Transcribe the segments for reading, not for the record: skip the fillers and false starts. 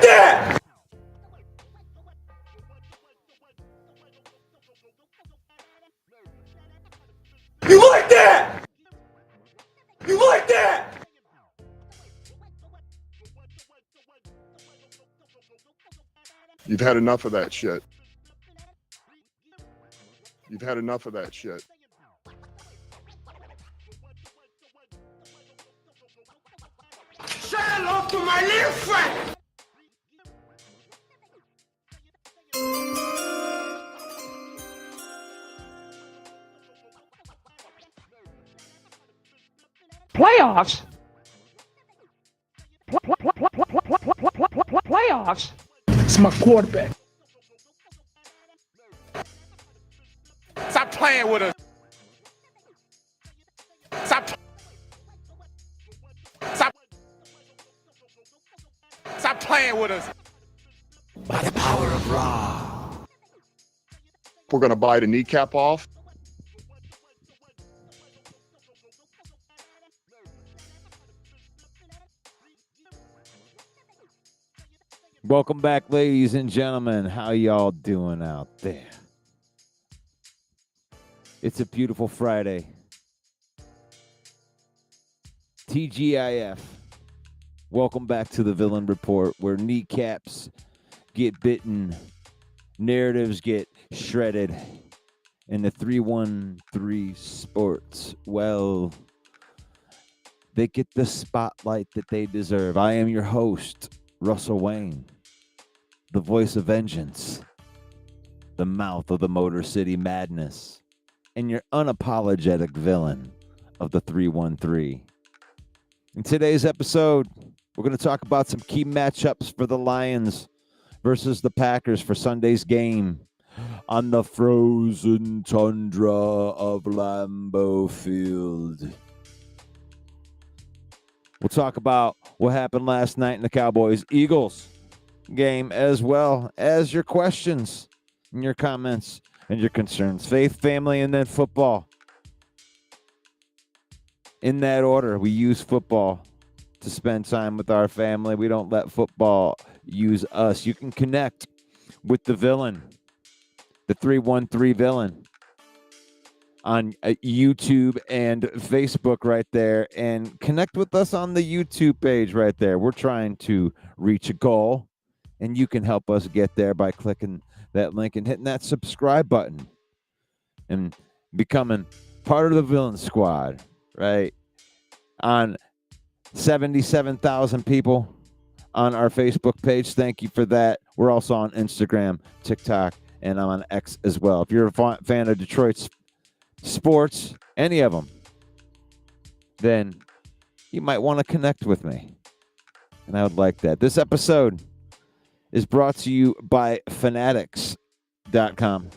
that? You like that? You like that? You've had enough of that shit. You've had enough of that shit. Say hello to my little friend. Playoffs? Playoffs? It's my quarterback. Stop playing with us. Stop playing with us. By the power of Ra. We're going to bite a kneecap off. Welcome back, ladies and gentlemen. How y'all doing out there? It's a beautiful Friday. TGIF. Welcome back to the Villain Report, where kneecaps get bitten, narratives get shredded, and the 313 sports, well, they get the spotlight that they deserve. I am your host, Russell Wayne, the voice of vengeance, the mouth of the Motor City Madness, and your unapologetic villain of the 313. In today's episode, we're going to talk about some key matchups for the Lions versus the Packers for Sunday's game on the frozen tundra of Lambeau Field. We'll talk about what happened last night in the Cowboys-Eagles game, as well as your questions and your comments and your concerns. Faith, family, and then football. In that order, we use football to spend time with our family. We don't let football use us. You can connect with the villain, the 313 villain, on YouTube and Facebook right there, and connect with us on the YouTube page right there. We're trying to reach a goal, and you can help us get there by clicking that link and hitting that subscribe button and becoming part of the Villain Squad, right? On 77,000 people on our Facebook page. Thank you for that. We're also on Instagram, TikTok, and I'm on X as well. If you're a fan of Detroit's sports, any of them, then you might want to connect with me, and I would like that. This episode is brought to you by Fanatics.com.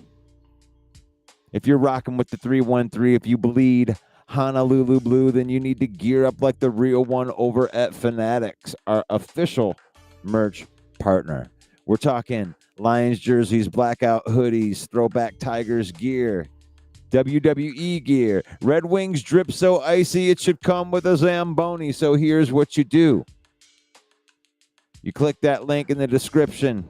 If you're rocking with the 313, if you bleed Honolulu blue, then you need to gear up like the real one over at Fanatics, our official merch partner. We're talking Lions jerseys, blackout hoodies, throwback Tigers gear, WWE gear, Red Wings drip so icy it should come with a Zamboni. So here's what you do. You click that link in the description.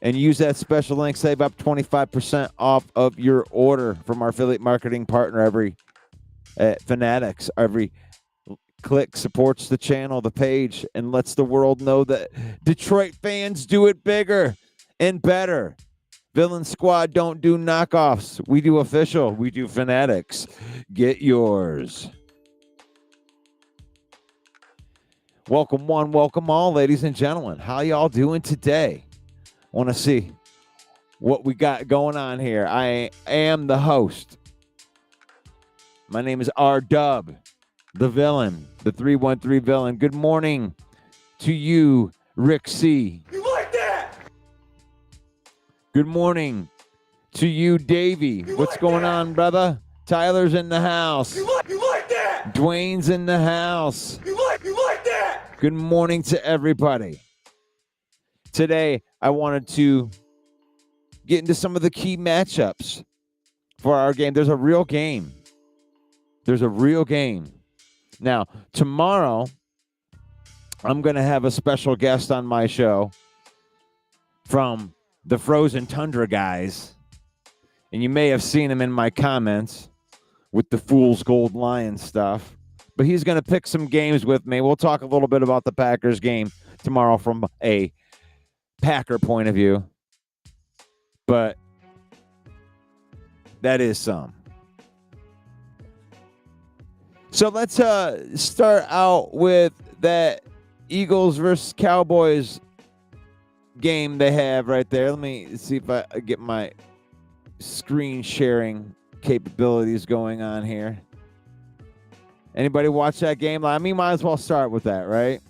And use that special link, save up 25% off of your order from our affiliate marketing partner, Fanatics. Every click supports the channel, the page, and lets the world know that Detroit fans do it bigger and better. Villain Squad don't do knockoffs. We do official. We do Fanatics. Get yours. Welcome one, welcome all, ladies and gentlemen. How y'all doing today? Want to see what we got going on here. I am the host. My name is R-Dub, the villain, the 313 villain. Good morning to you, Rick C. You like that? Good morning to you, Davey. What's going on, brother? Tyler's in the house. You like that? Dwayne's in the house. You like that? Good morning to everybody. Today, I wanted to get into some of the key matchups for our game. There's a real game. Now, tomorrow, I'm going to have a special guest on my show from the Frozen Tundra guys. And you may have seen him in my comments with the Fool's Gold Lion stuff. But he's going to pick some games with me. We'll talk a little bit about the Packers game tomorrow from a Packer point of view. But that is some. So let's start out with that Eagles versus Cowboys game they have right there. Let me see if I get my screen sharing capabilities going on here. Anybody watch that game? I mean, might as well start with that, right?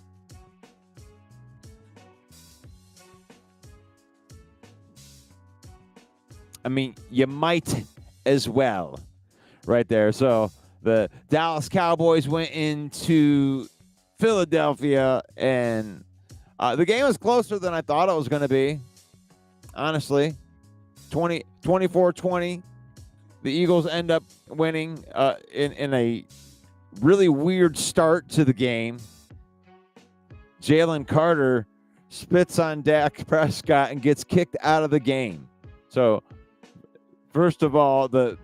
I mean, you might as well right there. So the Dallas Cowboys went into Philadelphia, and the game was closer than I thought it was going to be, honestly. 24-20. The Eagles end up winning in a really weird start to the game. Jalen Carter spits on Dak Prescott and gets kicked out of the game. So, first of all, the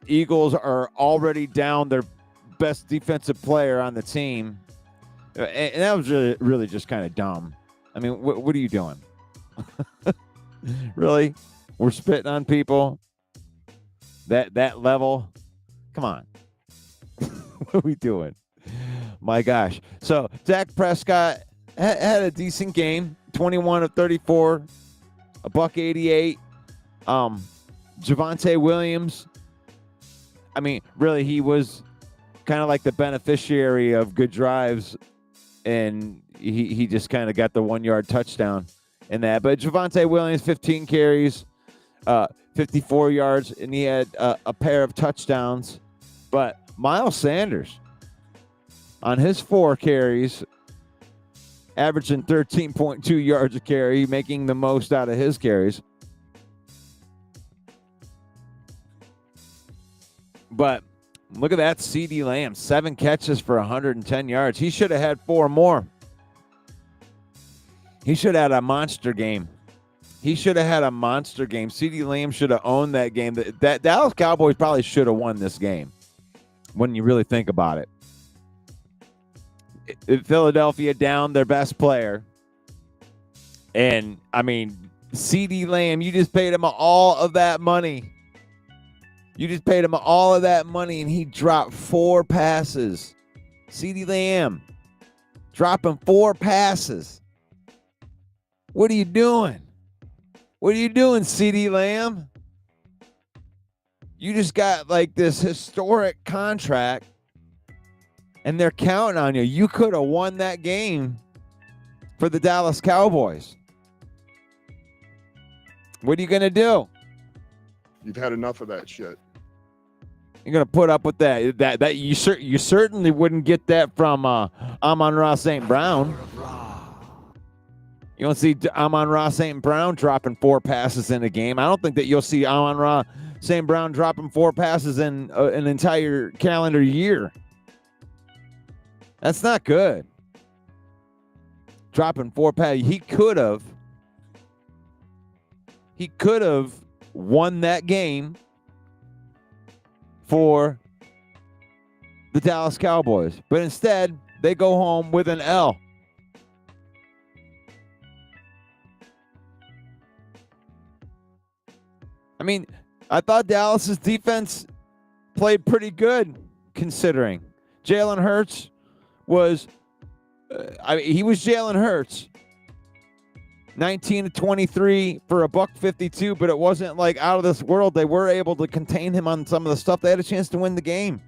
Eagles are already down their best defensive player on the team. And that was really just kind of dumb. I mean, what are you doing? Really? We're spitting on people? That level? Come on. What are we doing? My gosh. So, Dak Prescott had a decent game. 21 of 34. A $188. Javonte Williams. I mean, really, he was kind of like the beneficiary of good drives, and he just kind of got the 1 yard touchdown in that. But Javonte Williams, 15 carries, 54 yards, and he had a pair of touchdowns. But Miles Sanders, on his 4 carries, averaging 13.2 yards a carry, making the most out of his carries. But look at that, CeeDee Lamb, 7 catches for 110 yards. He should have had 4 more. He should have had a monster game. CeeDee Lamb should have owned that game. That Dallas Cowboys probably should have won this game when you really think about it. Philadelphia down their best player. And, I mean, CeeDee Lamb, you just paid him all of that money. And he dropped 4 passes. CeeDee Lamb dropping 4 passes. What are you doing? CeeDee Lamb? You just got like this historic contract, and they're counting on you. You could have won that game for the Dallas Cowboys. What are you going to do? You've had enough of that shit. You're going to put up with that. That you certainly wouldn't get that from Amon-Ra St. Brown. You don't see Amon-Ra St. Brown dropping 4 passes in a game. I don't think that you'll see Amon-Ra St. Brown dropping 4 passes in an entire calendar year. That's not good. Dropping 4 passes. He could have won that game for the Dallas Cowboys. But instead, they go home with an L. I mean, I thought Dallas's defense played pretty good, considering Jalen Hurts was, he was Jalen Hurts. 19 to 23 for a $152, but it wasn't like out of this world. They were able to contain him on some of the stuff. They had a chance to win the game.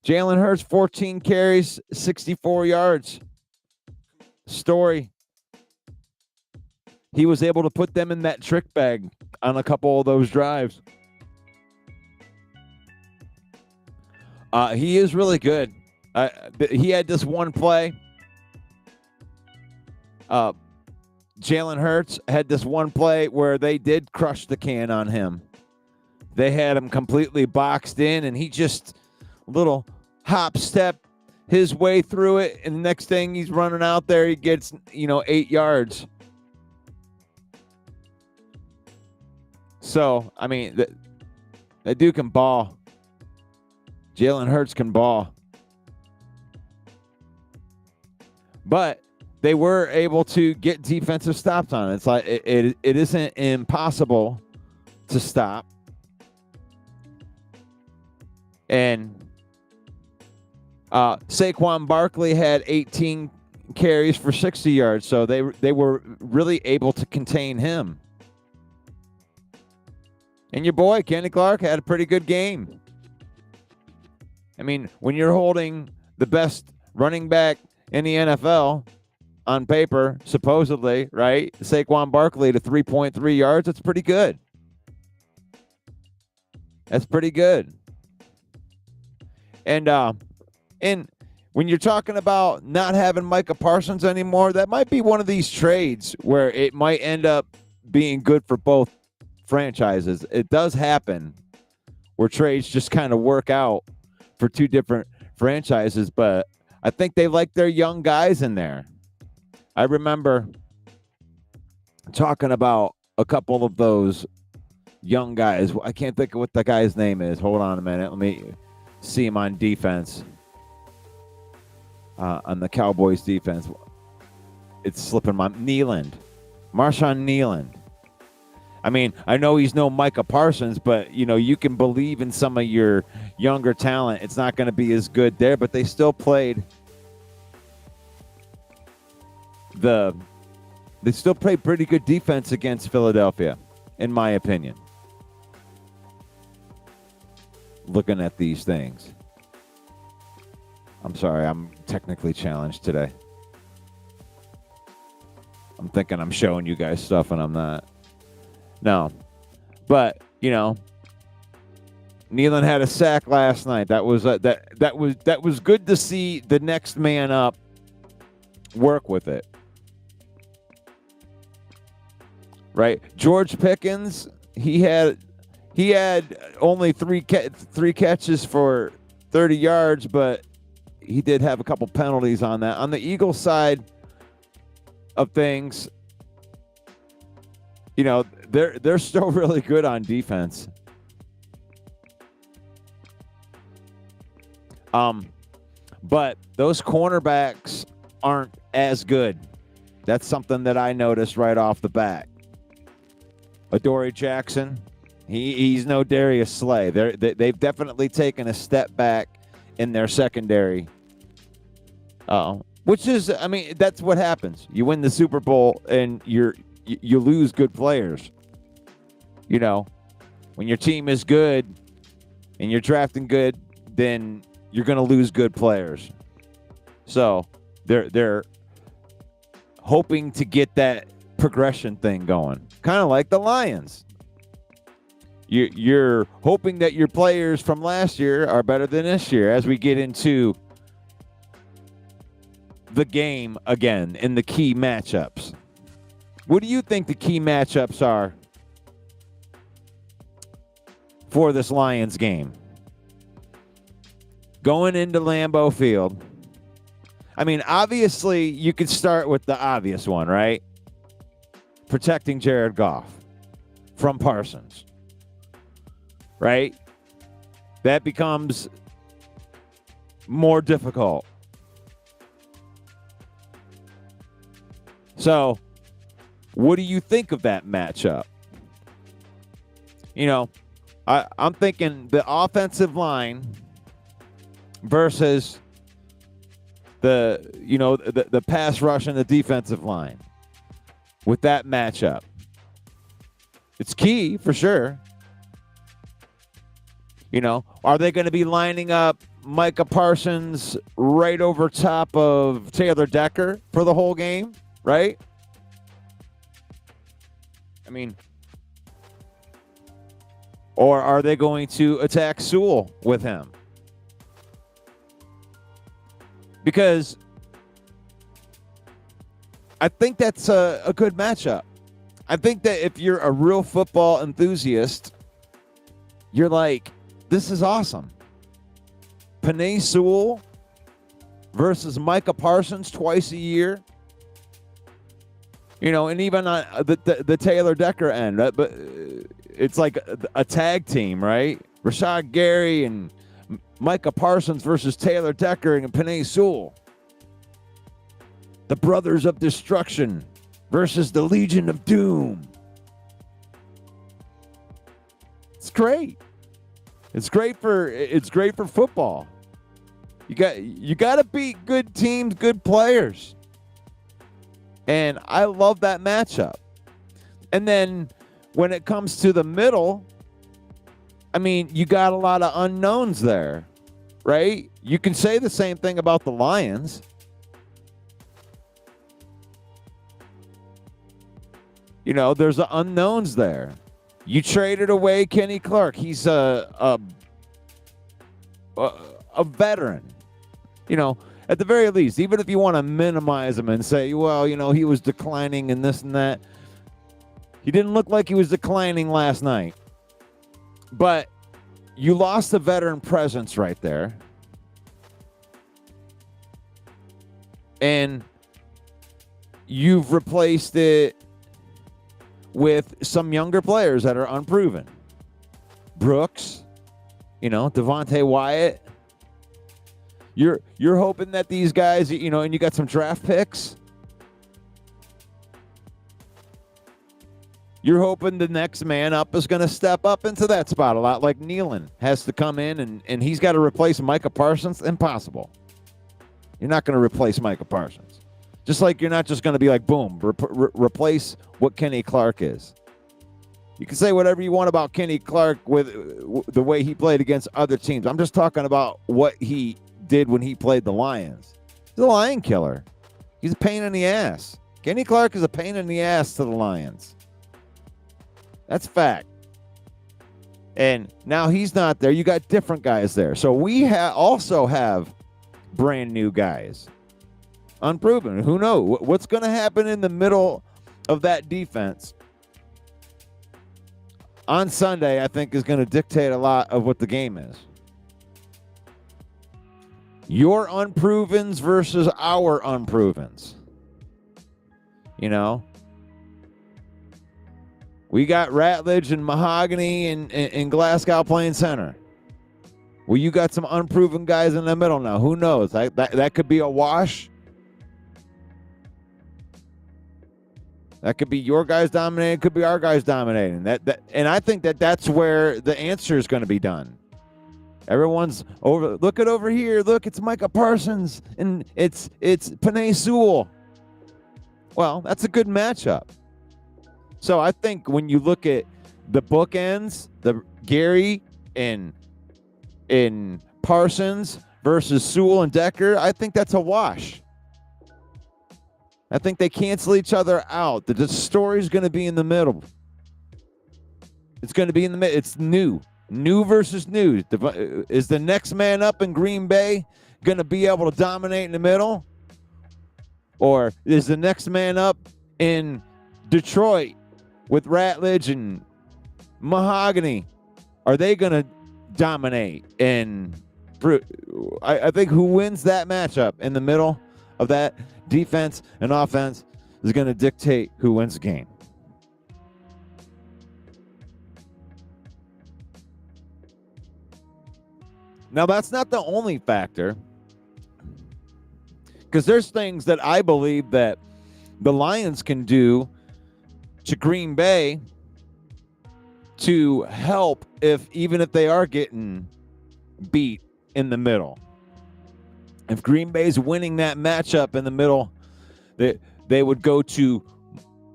Jalen Hurts, 14 carries, 64 yards. Story. He was able to put them in that trick bag on a couple of those drives. He is really good. He had this one play. Jalen Hurts had this one play where they did crush the can on him. They had him completely boxed in, and he just little hop step his way through it, and the next thing he's running out there, he gets, 8 yards. So, I mean, that dude can ball. Jalen Hurts can ball. But they were able to get defensive stops on it. It's like it isn't impossible to stop. And Saquon Barkley had 18 carries for 60 yards, so they were really able to contain him. And your boy, Kenny Clark, had a pretty good game. I mean, when you're holding the best running back in the NFL on paper, supposedly, right? Saquon Barkley to 3.3 yards, that's pretty good. That's pretty good. And when you're talking about not having Micah Parsons anymore, that might be one of these trades where it might end up being good for both franchises. It does happen where trades just kind of work out for two different franchises, but I think they like their young guys in there. I remember talking about a couple of those young guys. I can't think of what the guy's name is. Hold on a minute. Let me see him on defense. On the Cowboys defense. It's slipping my Marshawn Neeland. I mean, I know he's no Micah Parsons, but, you can believe in some of your younger talent. It's not going to be as good there, but they still played pretty good defense against Philadelphia, in my opinion. Looking at these things. I'm sorry, I'm technically challenged today. I'm thinking I'm showing you guys stuff, and I'm not. No, but Neeland had a sack last night. That was good to see the next man up work with it. Right, George Pickens, he had only three catches for 30 yards, but he did have a couple penalties on that. On the Eagles side of things, they're still really good on defense. But those cornerbacks aren't as good. That's something that I noticed right off the bat. Adoree Jackson, he's no Darius Slay. They've definitely taken a step back in their secondary. Which is, I mean, that's what happens. You win the Super Bowl and you lose good players. When your team is good and you're drafting good, then you're going to lose good players. So they're hoping to get that progression thing going, kind of like the Lions. You're hoping that your players from last year are better than this year as we get into the game again in the key matchups. What do you think the key matchups are for this Lions game? Going into Lambeau Field. I mean, obviously, you could start with the obvious one, right? Protecting Jared Goff from Parsons, right? That becomes more difficult. So, what do you think of that matchup? I'm thinking the offensive line versus the pass rush and the defensive line. With that matchup, it's key for sure. Are they going to be lining up Micah Parsons right over top of Taylor Decker for the whole game? Right? I mean, or are they going to attack Sewell with him? Because I think that's a good matchup. I think that if you're a real football enthusiast, you're like, this is awesome. Penei Sewell versus Micah Parsons twice a year. You know, and even on the Taylor Decker end, but it's like a tag team, right? Rashad Gary and Micah Parsons versus Taylor Decker and Penei Sewell. The Brothers of Destruction versus the Legion of Doom. It's great. It's great for football. You got to beat good teams, good players. And I love that matchup. And then when it comes to the middle, I mean, you got a lot of unknowns there, right? You can say the same thing about the Lions. You know, there's the unknowns there. You traded away Kenny Clark. He's a veteran. You know, at the very least, even if you want to minimize him and say, well, you know, he was declining and this and that. He didn't look like he was declining last night. But you lost the veteran presence right there. And you've replaced it with some younger players that are unproven. Brooks, you know, Devontae Wyatt. You're hoping that these guys, you know, and you got some draft picks. You're hoping the next man up is going to step up into that spot a lot, like Nealon has to come in and he's got to replace Micah Parsons. Impossible. You're not going to replace Micah Parsons. Just like you're not just going to be like, boom, replace what Kenny Clark is. You can say whatever you want about Kenny Clark with the way he played against other teams. I'm just talking about what he did when he played the Lions. He's a lion killer. He's a pain in the ass. Kenny Clark is a pain in the ass to the Lions. That's fact. And now he's not there. You got different guys there. So we also have brand new guys. Unproven. Who knows? What's going to happen in the middle of that defense on Sunday, I think, is going to dictate a lot of what the game is. Your unprovens versus our unprovens. You know? We got Ratledge and Mahogany and Glasgow playing center. Well, you got some unproven guys in the middle now. Who knows? That could be a wash. That could be your guys dominating. It could be our guys dominating. And I think that's where the answer is going to be done. Everyone's over. Look at over here. Look, it's Micah Parsons and it's Penei Sewell. Well, that's a good matchup. So I think when you look at the bookends, the Gary and Parsons versus Sewell and Decker, I think that's a wash. I think they cancel each other out. The story's going to be in the middle. It's going to be in the middle. It's new. New versus new. Is the next man up in Green Bay going to be able to dominate in the middle? Or is the next man up in Detroit with Ratledge and Mahogany? Are they going to dominate? And I think who wins that matchup in the middle of that defense and offense is going to dictate who wins the game. Now, that's not the only factor, because there's things that I believe that the Lions can do to Green Bay to help even if they are getting beat in the middle. If Green Bay's winning that matchup in the middle, they would go to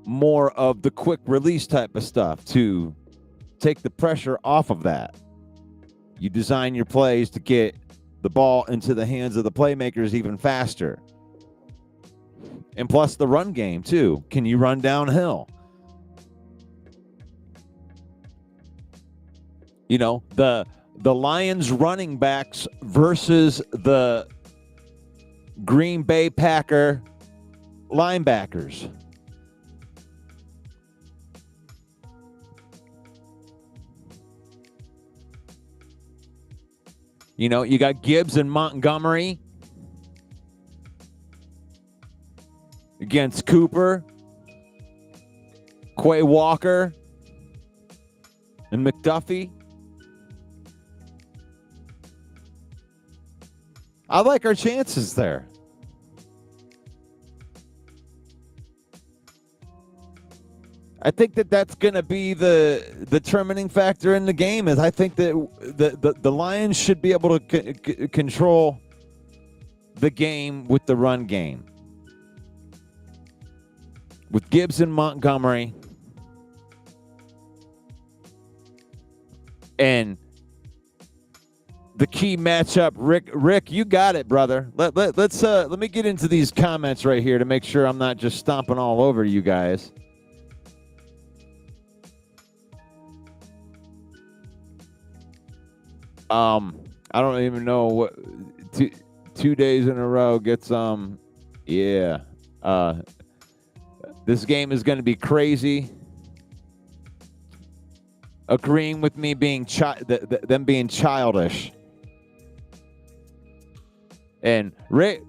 more of the quick release type of stuff to take the pressure off of that. You design your plays to get the ball into the hands of the playmakers even faster. And plus the run game, too. Can you run downhill? You know, the Lions running backs versus the Green Bay Packer linebackers. You know, you got Gibbs and Montgomery against Cooper, Quay Walker, and McDuffie. I like our chances there. I think that that's going to be the determining factor in the game. Is I think that the Lions should be able to control the game with the run game. With Gibbs and Montgomery. And the key matchup, Rick, you got it, brother. Let me get into these comments right here to make sure I'm not just stomping all over you guys. I don't even know what 2 days in a row gets yeah. This game is going to be crazy. Agreeing with me being them being childish. And right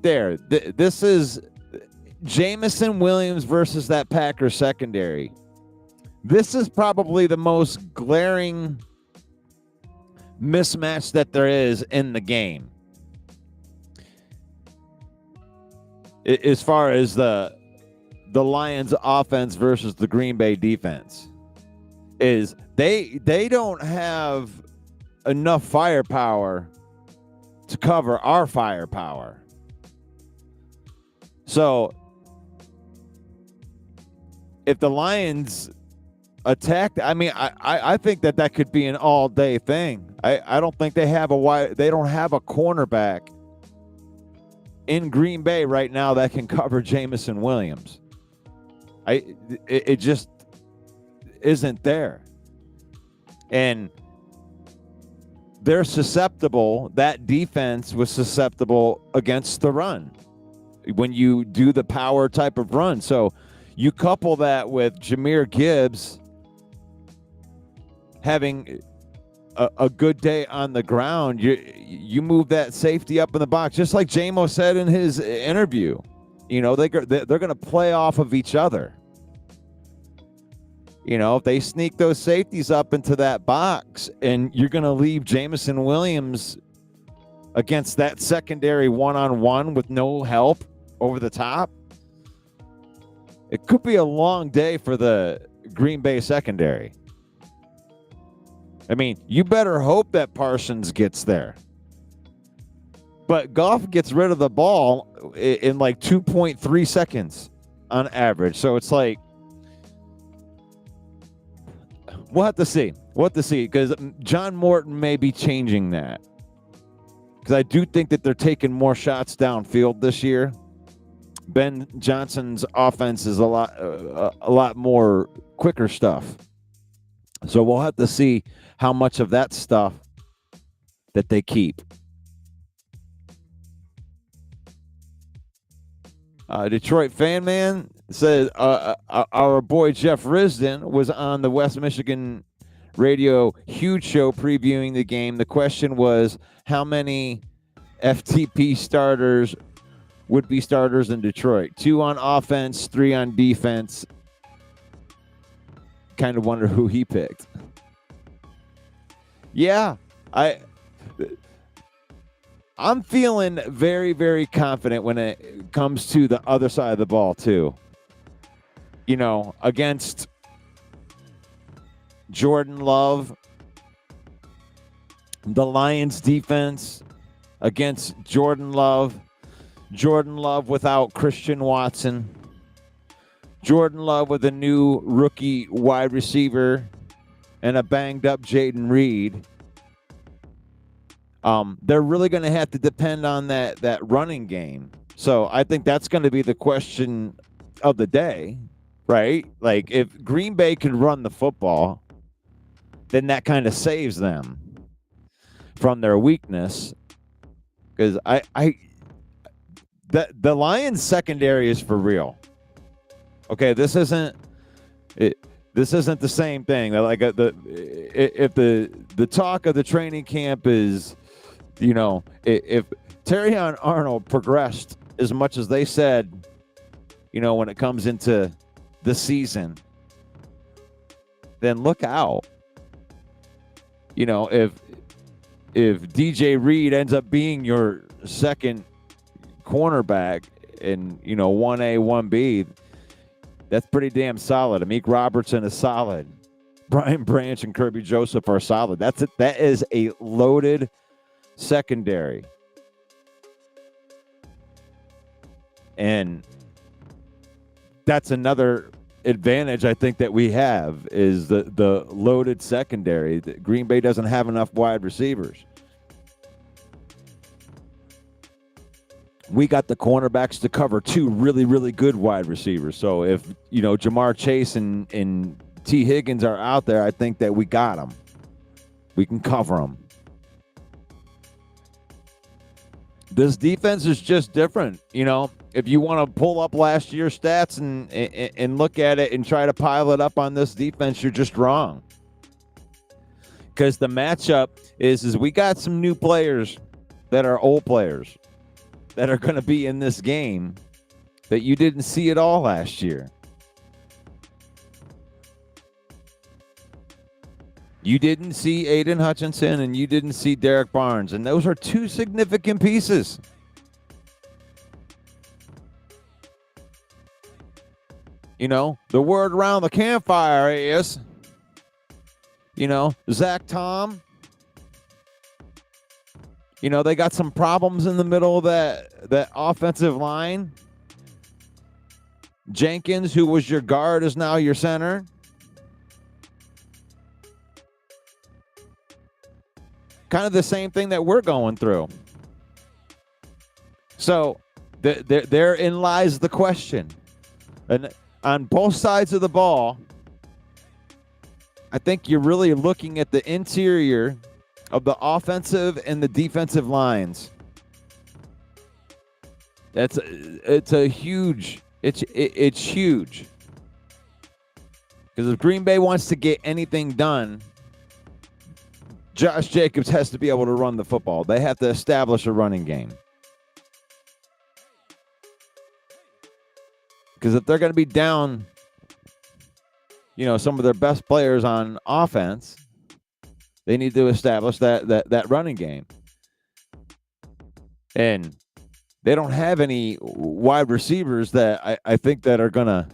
there, this is Jameson Williams versus that Packers secondary. This is probably the most glaring mismatch that there is in the game. As far as the Lions offense versus the Green Bay defense, is they don't have enough firepower to cover our firepower. So if the Lions attack, I mean, I think that could be an all-day thing. I don't think they don't have a cornerback in Green Bay right now that can cover Jameson Williams. It just isn't there. And they're susceptible. That defense was susceptible against the run when you do the power type of run. So you couple that with Jahmyr Gibbs having a good day on the ground, you move that safety up in the box, just like JMO said in his interview. You know, they're going to play off of each other. You know, if they sneak those safeties up into that box and you're going to leave Jameson Williams against that secondary one-on-one with no help over the top, it could be a long day for the Green Bay secondary. I mean, you better hope that Parsons gets there. But Goff gets rid of the ball in like 2.3 seconds on average. So it's like, we'll have to see. Because John Morton may be changing that. Because I do think that they're taking more shots downfield this year. Ben Johnson's offense is a lot more quicker stuff. So we'll have to see how much of that stuff that they keep. Detroit Fan Man says our boy Jeff Risden was on the West Michigan Radio Huge Show previewing the game. The question was, how many FTP starters would be starters in Detroit? 2 on offense, 3 on defense. Kind of wonder who he picked. Yeah, I'm feeling very, very confident when it comes to the other side of the ball, too. You know, against Jordan Love, the Lions defense, against Jordan Love without Christian Watson, Jordan Love with a new rookie wide receiver, and a banged-up Jaden Reed. They're really going to have to depend on that running game. So I think that's going to be the question of the day, right? Like, if Green Bay could run the football, then that kind of saves them from their weakness. Because the Lions secondary is for real. Okay, this isn't the same thing. Like if the talk of the training camp is, you know, if Terrion Arnold progressed as much as they said when it comes into the season, then look out. If DJ Reed ends up being your second cornerback in 1A, 1B, that's pretty damn solid. Amik Robertson is solid. Brian Branch and Kirby Joseph are solid. That's it. That is a loaded secondary. And that's another advantage I think that we have is the loaded secondary. Green Bay doesn't have enough wide receivers. We got the cornerbacks to cover two really, really good wide receivers. So if, Jamar Chase and T. Higgins are out there, I think that we got them. We can cover them. This defense is just different. If you want to pull up last year's stats and look at it and try to pile it up on this defense, you're just wrong. Because the matchup is we got some new players that are old players that are going to be in this game that you didn't see at all last year. You didn't see Aiden Hutchinson and you didn't see Derek Barnes, and those are two significant pieces. The word around the campfire is, Zach Tom. They got some problems in the middle of that offensive line. Jenkins, who was your guard, is now your center. Kind of the same thing that we're going through. So therein lies the question. And on both sides of the ball, I think you're really looking at the interior of the offensive and the defensive lines. It's huge. It's huge. Because if Green Bay wants to get anything done, Josh Jacobs has to be able to run the football. They have to establish a running game. Because if they're going to be down, some of their best players on offense, they need to establish that running game. And they don't have any wide receivers that I think that are going to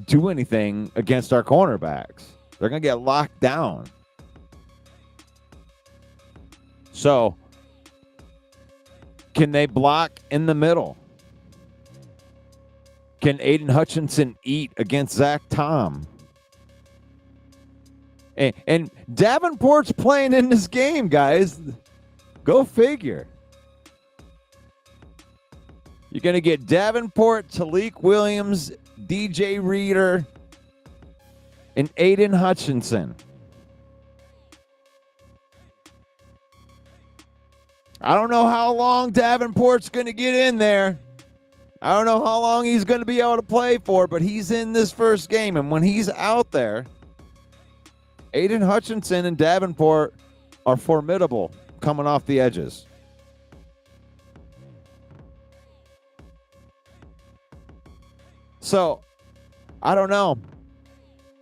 do anything against our cornerbacks. They're going to get locked down. So, can they block in the middle? Can Aiden Hutchinson eat against Zach Tom? And Davenport's playing in this game, guys. Go figure. You're going to get Davenport, Talik Williams, DJ Reader, and Aiden Hutchinson. I don't know how long Davenport's going to get in there. I don't know how long he's going to be able to play for, but he's in this first game. And when he's out there, Aiden Hutchinson and Davenport are formidable coming off the edges. So, I don't know.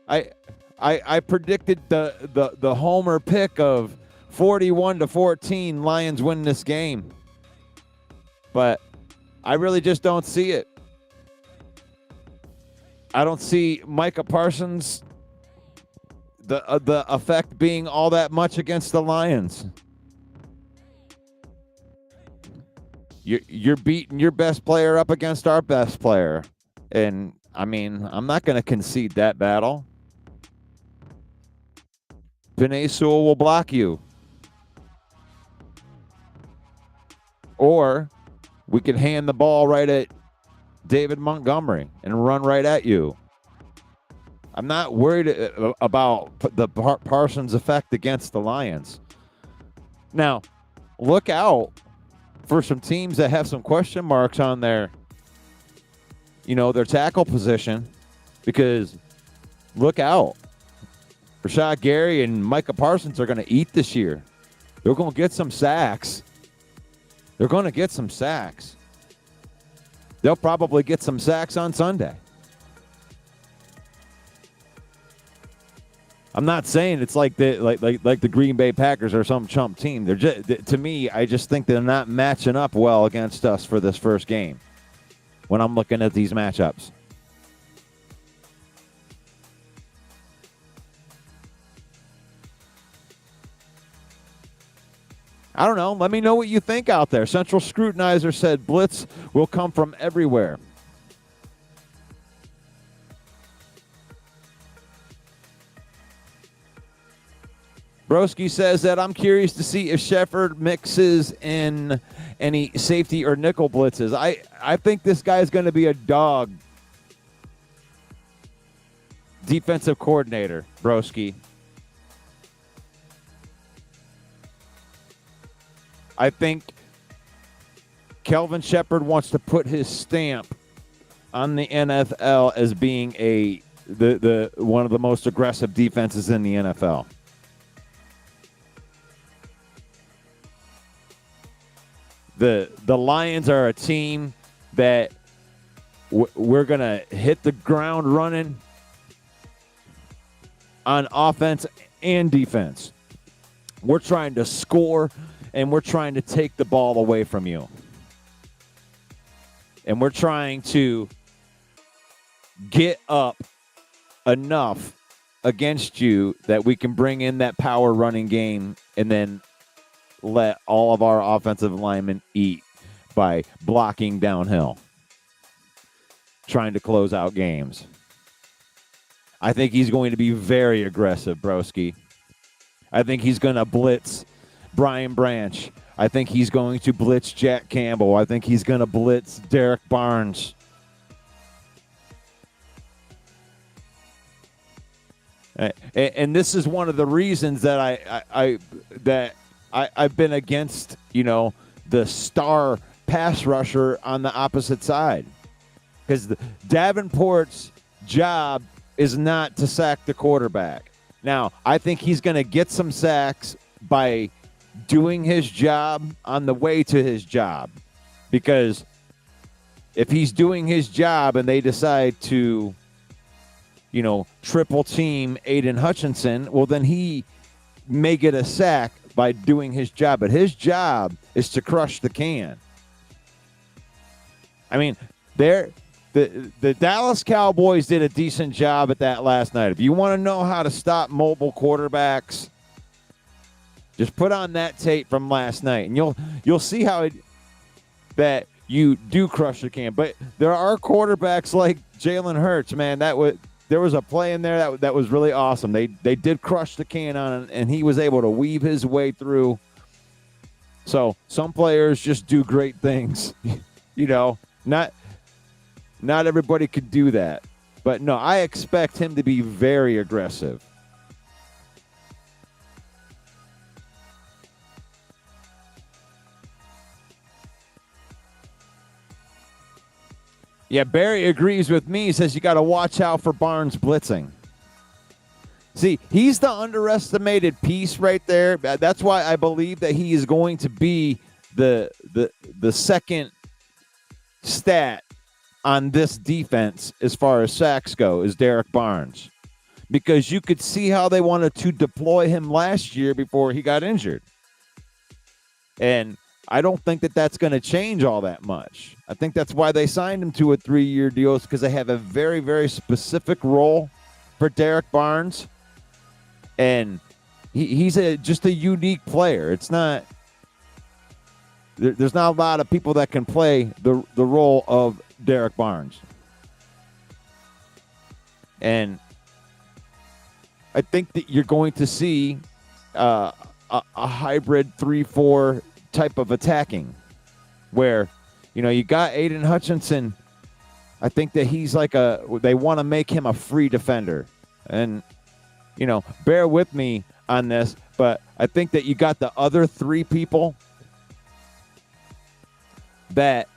I predicted the homer pick of 41-14 Lions win this game. But I really just don't see it. I don't see Micah Parsons the effect being all that much against the Lions. You're beating your best player up against our best player. And, I mean, I'm not going to concede that battle. Penei Sewell will block you. Or we could hand the ball right at David Montgomery and run right at you. I'm not worried about the Parsons effect against the Lions. Now, look out for some teams that have some question marks on their tackle position, because look out. Rashad Gary and Micah Parsons are going to eat this year. They're going to get some sacks. they'll probably get some sacks on Sunday. I'm not saying it's like the Green Bay Packers or some chump team. They're just, to me, I just think they're not matching up well against us for this first game when I'm looking at these matchups. I don't know. Let me know what you think out there. Central Scrutinizer said blitz will come from everywhere. Broski says that I'm curious to see if Shepard mixes in any safety or nickel blitzes. I think this guy's going to be a dog defensive coordinator, Broski. I think Kelvin Shepard wants to put his stamp on the NFL as being the one of the most aggressive defenses in the NFL. The Lions are a team that we're going to hit the ground running on offense and defense. We're trying to score, and we're trying to take the ball away from you. And we're trying to get up enough against you that we can bring in that power running game and then let all of our offensive linemen eat by blocking downhill, trying to close out games. I think he's going to be very aggressive, Broski. I think he's going to blitz Brian Branch. I think he's going to blitz Jack Campbell. I think he's going to blitz Derek Barnes. And this is one of the reasons that I've been against, the star pass rusher on the opposite side. Because Davenport's job is not to sack the quarterback. Now, I think he's going to get some sacks by doing his job on the way to his job. Because if he's doing his job and they decide to, triple team Aiden Hutchinson, well, then he may get a sack by doing his job. But his job is to crush the can. I mean, the Dallas Cowboys did a decent job at that last night. If you want to know how to stop mobile quarterbacks, just put on that tape from last night, and you'll see how that you do crush the can. But there are quarterbacks like Jalen Hurts, man. There was a play in there that was really awesome. They did crush the can on it, and he was able to weave his way through. So some players just do great things. Not everybody could do that. But no, I expect him to be very aggressive. Yeah, Barry agrees with me. He says you got to watch out for Barnes blitzing. See, he's the underestimated piece right there. That's why I believe that he is going to be the second stat on this defense as far as sacks go is Derek Barnes. Because you could see how they wanted to deploy him last year before he got injured. And I don't think that that's going to change all that much. I think that's why they signed him to a 3-year deal, because they have a very, very specific role for Derek Barnes. And he's just a unique player. It's not there's not a lot of people that can play the role of Derek Barnes. And I think that you're going to see a hybrid 3-4 type of attacking where, you got Aiden Hutchinson. I think that he's they want to make him a free defender. And, bear with me on this, but I think that you got the other 3 people that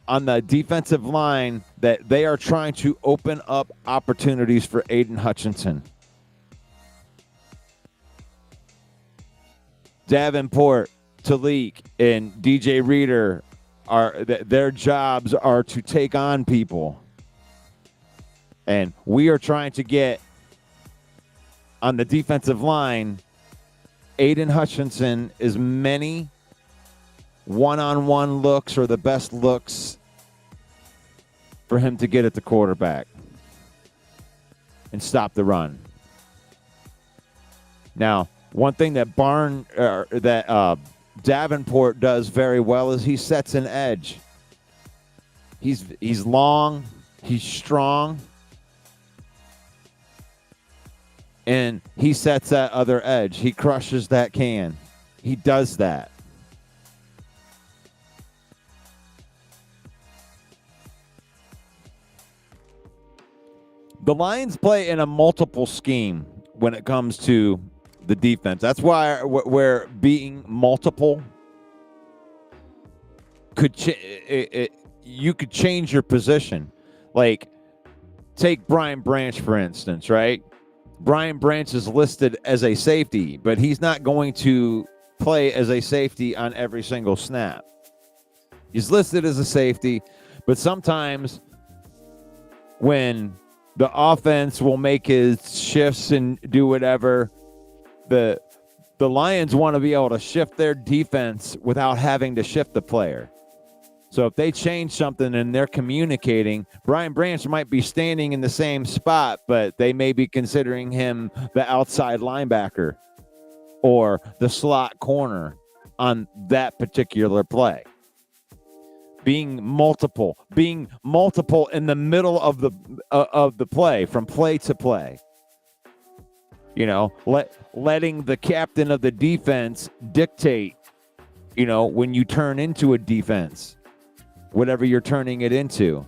on the defensive line that they are trying to open up opportunities for Aiden Hutchinson. Davenport, Talik, and DJ Reader their jobs are to take on people. And we are trying to get on the defensive line Aiden Hutchinson as many one-on-one looks or the best looks for him to get at the quarterback and stop the run. Now, one thing that Davenport does very well is he sets an edge. He's long, he's strong, and he sets that other edge. He crushes that can. He does that. The Lions play in a multiple scheme when it comes to the defense. That's why where being multiple you could change your position. Like, take Brian Branch, for instance, right? Brian Branch is listed as a safety, but he's not going to play as a safety on every single snap. He's listed as a safety, but sometimes when the offense will make his shifts and do whatever, the Lions want to be able to shift their defense without having to shift the player. So if they change something and they're communicating, Brian Branch might be standing in the same spot, but they may be considering him the outside linebacker or the slot corner on that particular play. Being multiple in the middle of the play, from play to play. You know, letting the captain of the defense dictate, you know, when you turn into a defense, whatever you're turning it into.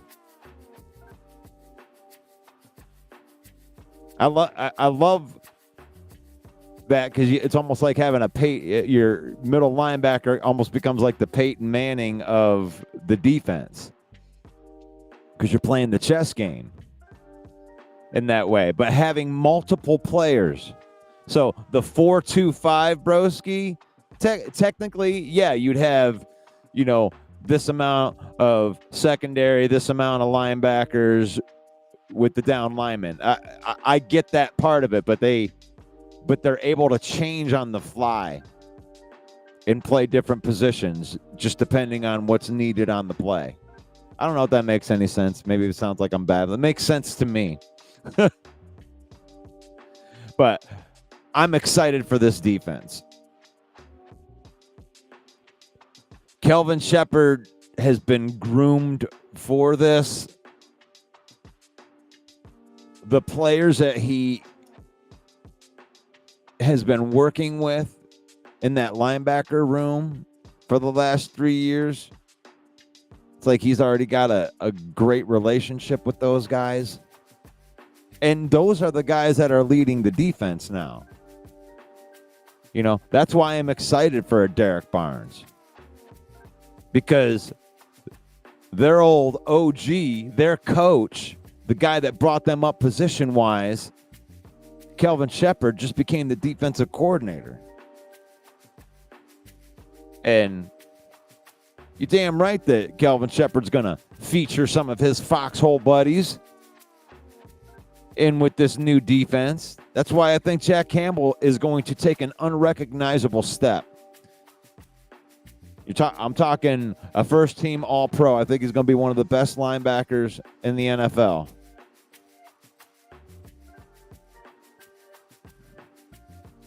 I love that, because it's almost like having your middle linebacker almost becomes like the Peyton Manning of the defense, because you're playing the chess game in that way, but having multiple players. So the 4-2-5 broski, technically, yeah, you'd have, you know, this amount of secondary, this amount of linebackers with the down linemen. I get that part of it, but they're able to change on the fly and play different positions just depending on what's needed on the play. I don't know if that makes any sense. Maybe it sounds like I'm bad, but it makes sense to me. But I'm excited for this defense. Kelvin Shepherd has been groomed for this. The players that he has been working with in that linebacker room for the last 3 years, it's like he's already got a great relationship with those guys. And those are the guys that are leading the defense now. You know, that's why I'm excited for a Derek Barnes. Because their old OG, their coach, the guy that brought them up position-wise, Kelvin Shepherd, just became the defensive coordinator. And you're damn right that Kelvin Shepherd's going to feature some of his foxhole buddies in with this new defense. That's why I think Jack Campbell is going to take an unrecognizable step. I'm talking a first-team All-Pro. I think he's going to be one of the best linebackers in the NFL.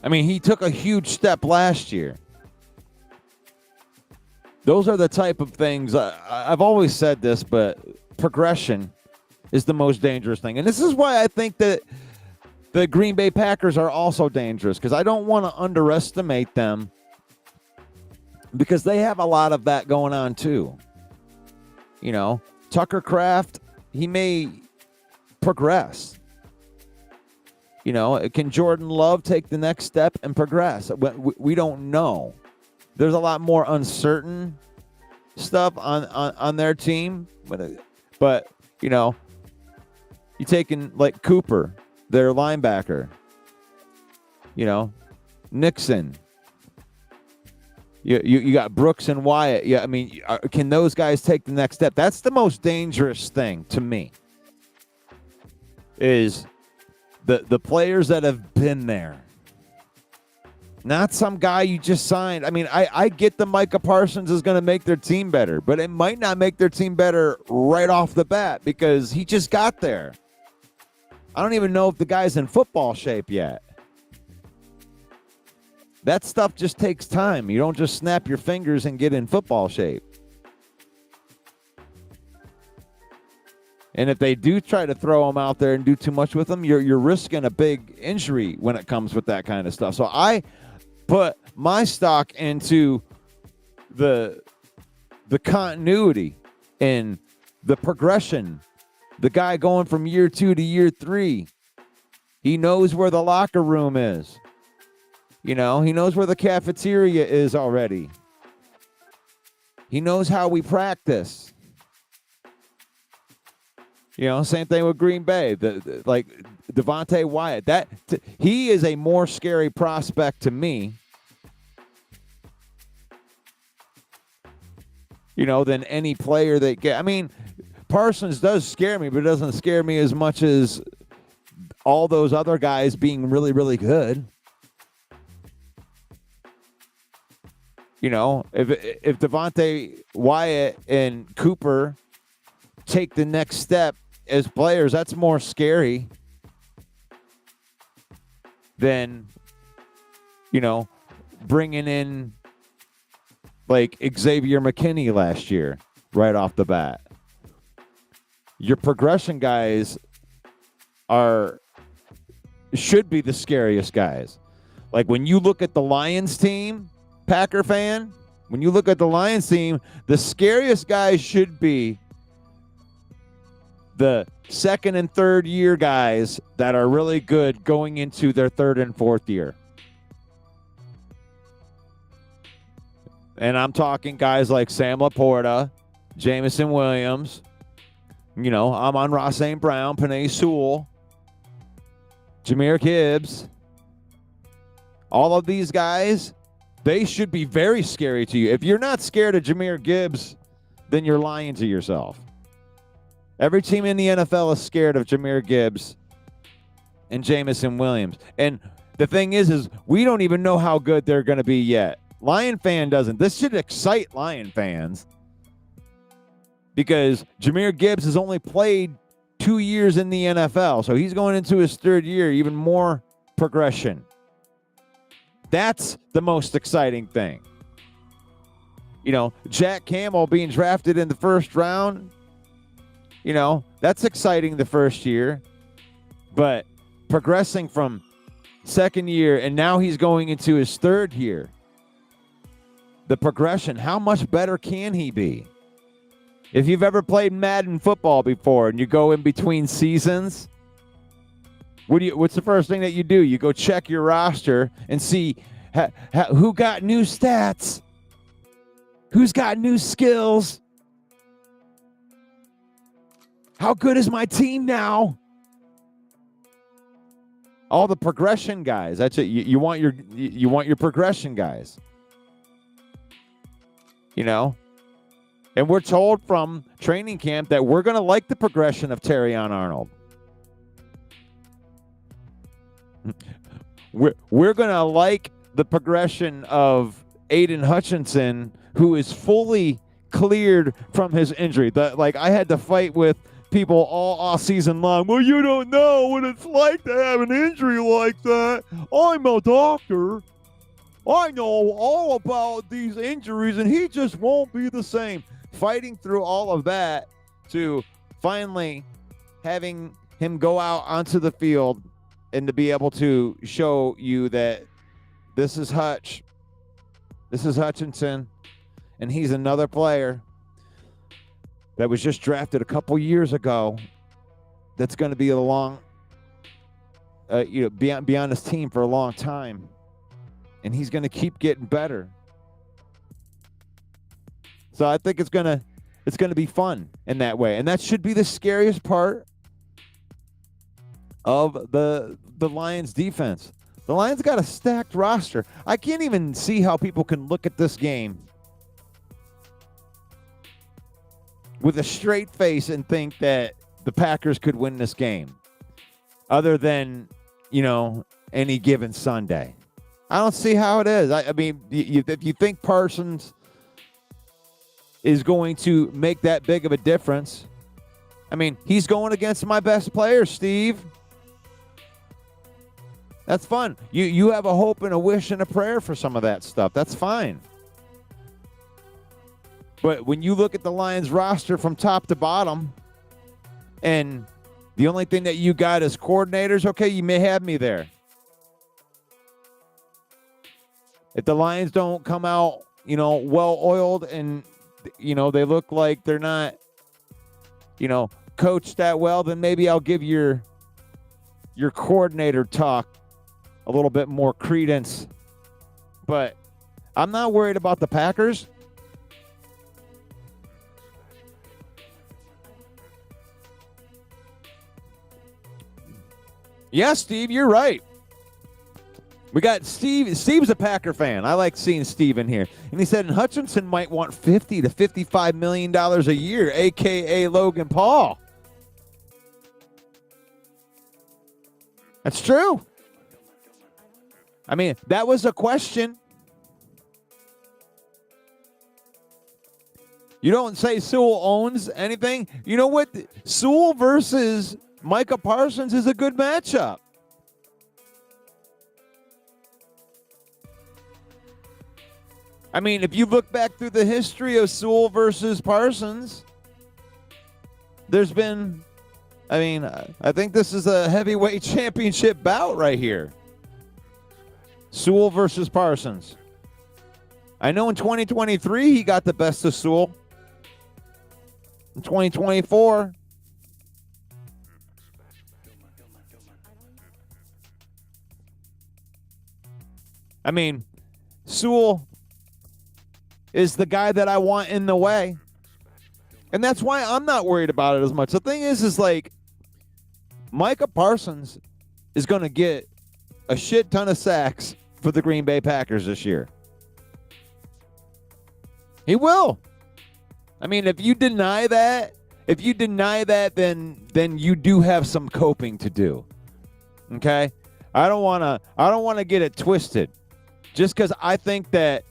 I mean, he took a huge step last year. Those are the type of things, I've always said this, but progression is the most dangerous thing. And this is why I think that the Green Bay Packers are also dangerous, because I don't want to underestimate them, because they have a lot of that going on too. You know, Tucker Kraft, he may progress. You know, can Jordan Love take the next step and progress? We don't know. There's a lot more uncertain stuff on their team. But, you know, you taking like Cooper, their linebacker, you know, Nixon, You got Brooks and Wyatt. Yeah, I mean, can those guys take the next step? That's the most dangerous thing to me. Is the players that have been there, not some guy you just signed. I mean, I get the Micah Parsons is going to make their team better, but it might not make their team better right off the bat because he just got there. I don't even know if the guy's in football shape yet. That stuff just takes time. You don't just snap your fingers and get in football shape. And if they do try to throw him out there and do too much with him, you're risking a big injury when it comes with that kind of stuff. So I put my stock into the continuity and the progression. The guy going from year 2 to year 3. He knows where the locker room is. You know, he knows where the cafeteria is already. He knows how we practice. You know, same thing with Green Bay. Like Devontae Wyatt. He is a more scary prospect to me, you know, than any player that get. I mean, Parsons does scare me, but it doesn't scare me as much as all those other guys being really, really good. You know, if Devontae Wyatt and Cooper take the next step as players, that's more scary than, you know, bringing in like Xavier McKinney last year right off the bat. Your progression guys should be the scariest guys. Like when you look at the Lions team, Packer fan, when you look at the Lions team, the scariest guys should be the second and third year guys that are really good going into their third and fourth year. And I'm talking guys like Sam Laporta, Jamison Williams, you know, Amon-Ra St. Brown, Penei Sewell, Jahmyr Gibbs. All of these guys, they should be very scary to you. If you're not scared of Jahmyr Gibbs, then you're lying to yourself. Every team in the NFL is scared of Jahmyr Gibbs and Jamison Williams. And the thing is we don't even know how good they're going to be yet. Lion fan doesn't. This should excite Lion fans because Jahmyr Gibbs has only played 2 years in the NFL. So he's going into his third year, even more progression. That's the most exciting thing. You know, Jack Campbell being drafted in the first round, you know, that's exciting the first year. But progressing from second year and now he's going into his third year, the progression, how much better can he be? If you've ever played Madden football before and you go in between seasons, what's the first thing that you do? You go check your roster and see who got new stats, who's got new skills, how good is my team now? All the progression guys. That's it. You want your progression guys. You know, and we're told from training camp that we're going to like the progression of Terrion Arnold. We're going to like the progression of Aiden Hutchinson, who is fully cleared from his injury. Like I had to fight with people all season long. Well, you don't know what it's like to have an injury like that. I'm a doctor. I know all about these injuries, and he just won't be the same. Fighting through all of that to finally having him go out onto the field and to be able to show you that this is Hutch. This is Hutchinson, and he's another player that was just drafted a couple years ago that's going to be a long, be on this team for a long time. And he's going to keep getting better. So I think it's going to be fun in that way. And that should be the scariest part of the Lions defense. The Lions got a stacked roster. I can't even see how people can look at this game with a straight face and think that the Packers could win this game, other than, any given Sunday. I don't see how it is. I mean, if you think Parsons is going to make that big of a difference, I mean, he's going against my best player, Steve. That's fun. You have a hope and a wish and a prayer for some of that stuff. That's fine. But when you look at the Lions roster from top to bottom, and the only thing that you got is coordinators, okay, you may have me there. If the Lions don't come out, well-oiled and, they look like they're not, coached that well, then maybe I'll give your coordinator talk a little bit more credence. But I'm not worried about the Packers. Yeah, Steve, you're right. We got Steve. Steve's a Packer fan. I like seeing Steve in here. And he said Hutchinson might want $50 to $55 million a year, a.k.a. Logan Paul. That's true. I mean, that was a question. You don't say Sewell owns anything. You know what? Sewell versus Micah Parsons is a good matchup. I mean, if you look back through the history of Sewell versus Parsons, there's been, I think this is a heavyweight championship bout right here. Sewell versus Parsons. I know in 2023 he got the best of Sewell. In 2024, Sewell is the guy that I want in the way. And that's why I'm not worried about it as much. The thing is like, Micah Parsons is going to get a shit ton of sacks for the Green Bay Packers this year. He will. If you deny that, then you do have some coping to do. Okay? I don't want to get it twisted. Just because I think that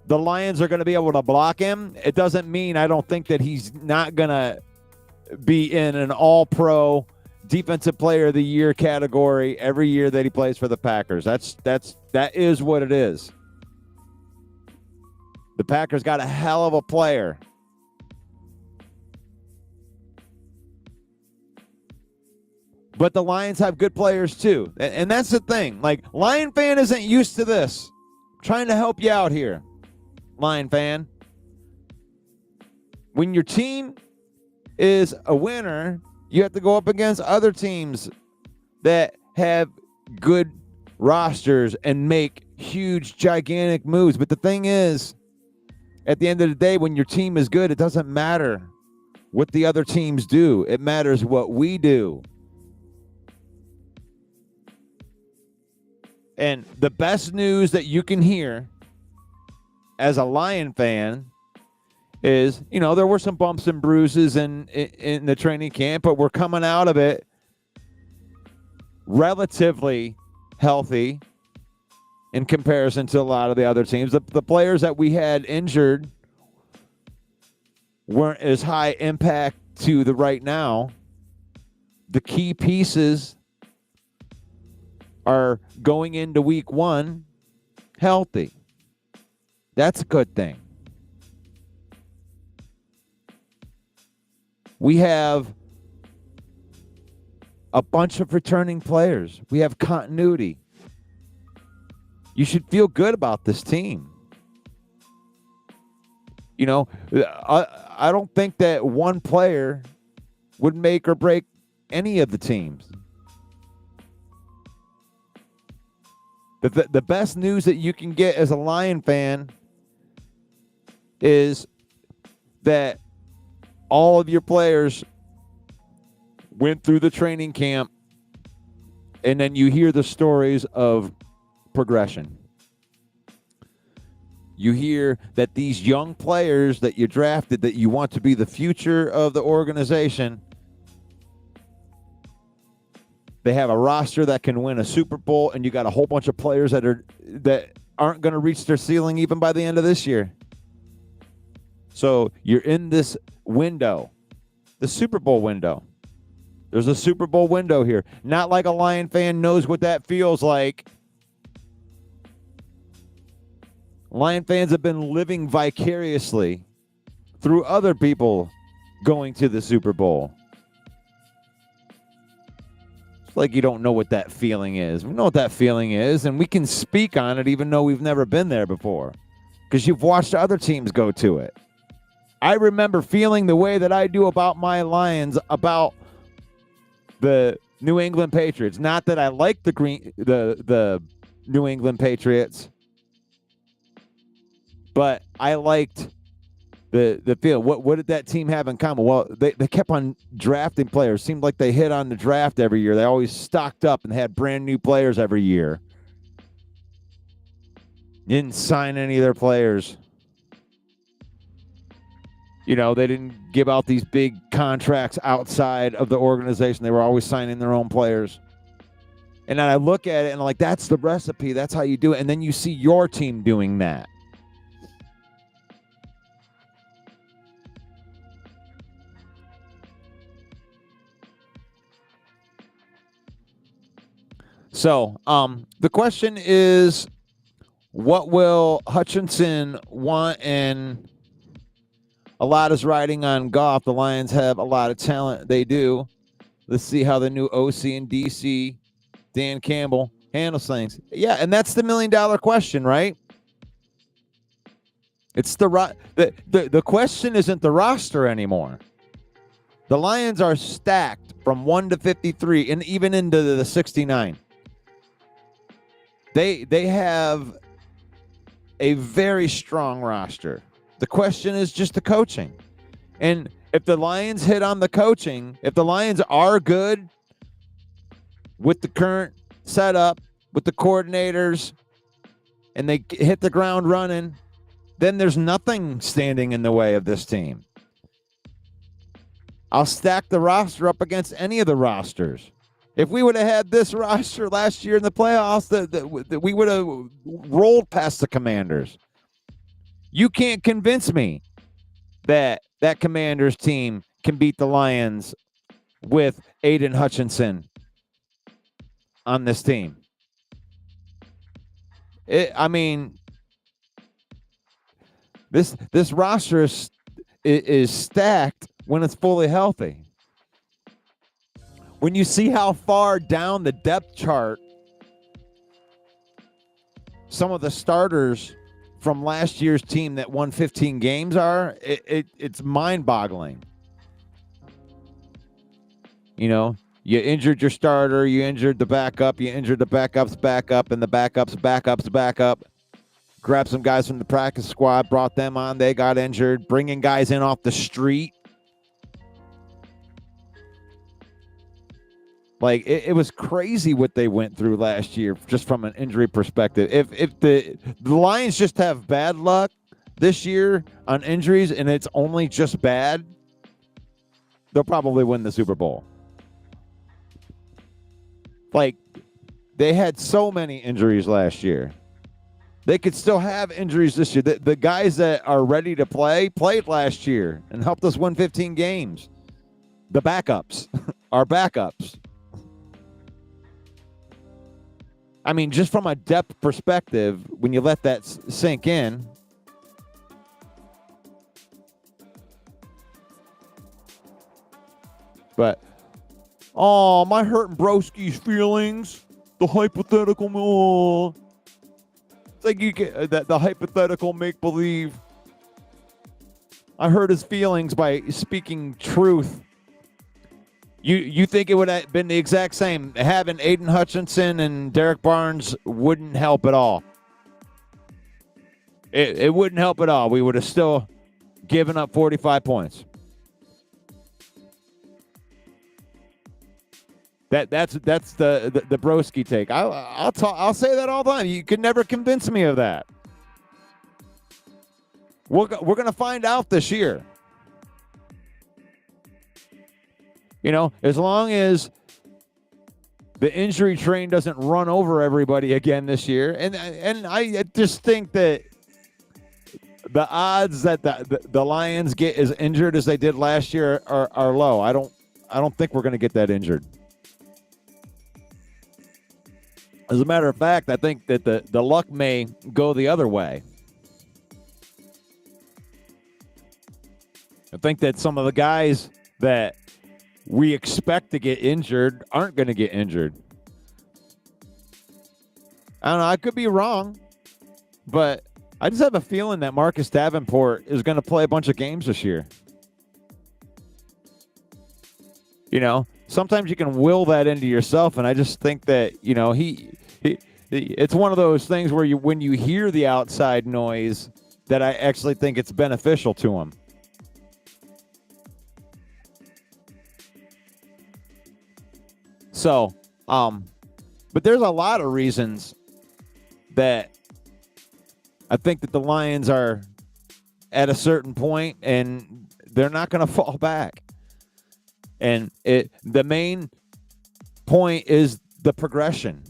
the Lions are going to be able to block him, it doesn't mean I don't think that he's not going to be in an all-pro defensive player of the year category every year that he plays for the Packers. That is what it is. The Packers got a hell of a player. But the Lions have good players too. And that's the thing. Like, Lion fan isn't used to this. I'm trying to help you out here, Lion fan. When your team is a winner, you have to go up against other teams that have good rosters and make huge, gigantic moves. But the thing is, at the end of the day, when your team is good, it doesn't matter what the other teams do. It matters what we do. And the best news that you can hear as a Lion fan is, there were some bumps and bruises in the training camp, but we're coming out of it relatively healthy in comparison to a lot of the other teams. The players that we had injured weren't as high impact to the right now. The key pieces are going into week one healthy. That's a good thing. We have a bunch of returning players. We have continuity. You should feel good about this team. I don't think that one player would make or break any of the teams. The best news that you can get as a Lion fan is that all of your players went through the training camp, and then you hear the stories of progression. You hear that these young players that you drafted that you want to be the future of the organization, they have a roster that can win a Super Bowl, and you got a whole bunch of players that aren't going to reach their ceiling even by the end of this year. So you're in this window, the Super Bowl window. There's a Super Bowl window here. Not like a Lion fan knows what that feels like. Lion fans have been living vicariously through other people going to the Super Bowl. It's like you don't know what that feeling is. We know what that feeling is, and we can speak on it even though we've never been there before because you've watched other teams go to it. I remember feeling the way that I do about my Lions, about the New England Patriots. Not that I like the New England Patriots, but I liked the field. What did that team have in common? Well, they kept on drafting players. Seemed like they hit on the draft every year. They always stocked up and had brand new players every year. Didn't sign any of their players. You know, they didn't give out these big contracts outside of the organization. They were always signing their own players. And then I look at it and I'm like, that's the recipe. That's how you do it. And then you see your team doing that. So, the question is, what will Hutchinson want? And a lot is riding on Goff. The Lions have a lot of talent. They do. Let's see how the new OC and DC, Dan Campbell, handles things. Yeah, and that's the $1 million question, right? It's the question isn't the roster anymore. The Lions are stacked from 1 to 53 and even into the 69. They have a very strong roster. The question is just the coaching. And if the Lions hit on the coaching, if the Lions are good with the current setup, with the coordinators, and they hit the ground running, then there's nothing standing in the way of this team. I'll stack the roster up against any of the rosters. If we would have had this roster last year in the playoffs, that we would have rolled past the Commanders. You can't convince me that Commanders team can beat the Lions with Aiden Hutchinson on this team. This roster is stacked when it's fully healthy. When you see how far down the depth chart some of the starters from last year's team that won 15 games are, it's mind-boggling. You know, you injured your starter, you injured the backup, you injured the backup's backup, and the backup's backup. Grabbed some guys from the practice squad, brought them on, they got injured, bringing guys in off the street. Like, it was crazy what they went through last year just from an injury perspective. If the Lions just have bad luck this year on injuries and it's only just bad, they'll probably win the Super Bowl. Like, they had so many injuries last year. They could still have injuries this year. The guys that are ready to play played last year and helped us win 15 games. The backups are backups. I mean, just from a depth perspective, when you let that sink in, but, oh, my hurting broski's feelings, the hypothetical, oh. It's like you get the hypothetical make-believe. I hurt his feelings by speaking truth. You think it would have been the exact same. Having Aiden Hutchinson and Derek Barnes wouldn't help at all. It wouldn't help at all. We would have still given up 45 points. That's the broski take. I'll say that all the time. You could never convince me of that. We're gonna find out this year. You know, as long as the injury train doesn't run over everybody again this year, and I just think that the odds that the Lions get as injured as they did last year are low. I don't think we're going to get that injured. As a matter of fact, I think that the luck may go the other way. I think that some of the guys that we expect to get injured aren't going to get injured. I don't know. I could be wrong, but I just have a feeling that Marcus Davenport is going to play a bunch of games this year. You know, sometimes you can will that into yourself, and I just think that, you know, it's one of those things where when you hear the outside noise, that I actually think it's beneficial to him. So, but there's a lot of reasons that I think that the Lions are at a certain point and they're not going to fall back. And the main point is the progression.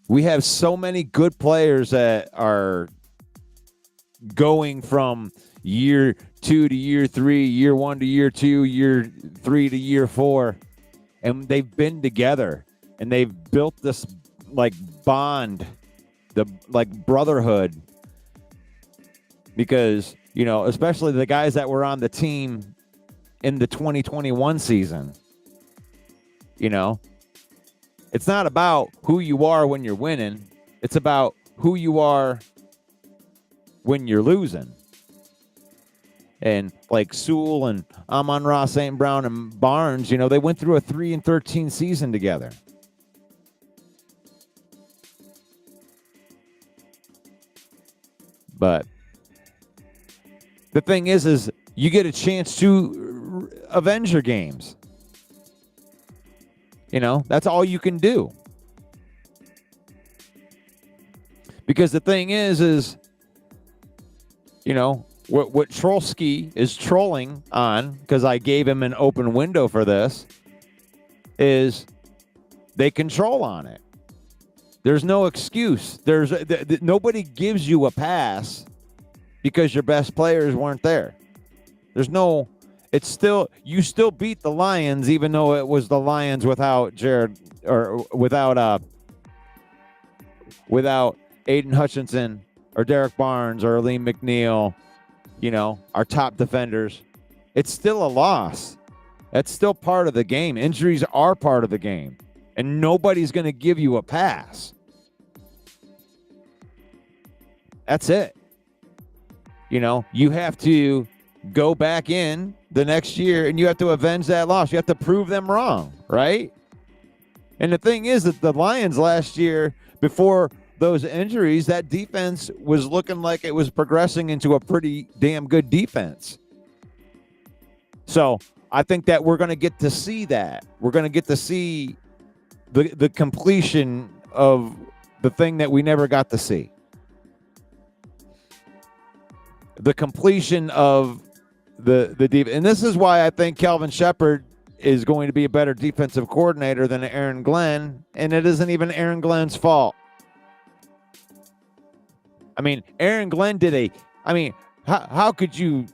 We have so many good players that are going from year 2 to year 3, year 1 to year 2, year 3 to year 4. And they've been together and they've built this like bond, the like brotherhood. Because, you know, especially the guys that were on the team in the 2021 season, you know, it's not about who you are when you're winning. It's about who you are when you're losing. And like Sewell and Amon-Ra St. Brown and Barnes, you know, they went through a 3-13 season together. But the thing is you get a chance to avenge your games. You know, that's all you can do. Because the thing is, you know, what Trolsky is trolling on, because I gave him an open window for this, is they control on it. There's no excuse. Nobody gives you a pass because your best players weren't there. There's no. It's still, you still beat the Lions, even though it was the Lions without Jared or without Aiden Hutchinson or Derek Barnes or Aleem McNeil. You know, our top defenders. It's still a loss. That's still part of the game. Injuries are part of the game. And nobody's going to give you a pass. That's it. You know, you have to go back in the next year and you have to avenge that loss. You have to prove them wrong, right? And the thing is that the Lions last year, before those injuries, that defense was looking like it was progressing into a pretty damn good defense. So I think that we're going to get to see that. We're going to get to see the completion of the thing that we never got to see. The completion of the defense. And this is why I think Calvin Shepard is going to be a better defensive coordinator than Aaron Glenn. And it isn't even Aaron Glenn's fault. I mean, Aaron Glenn how could you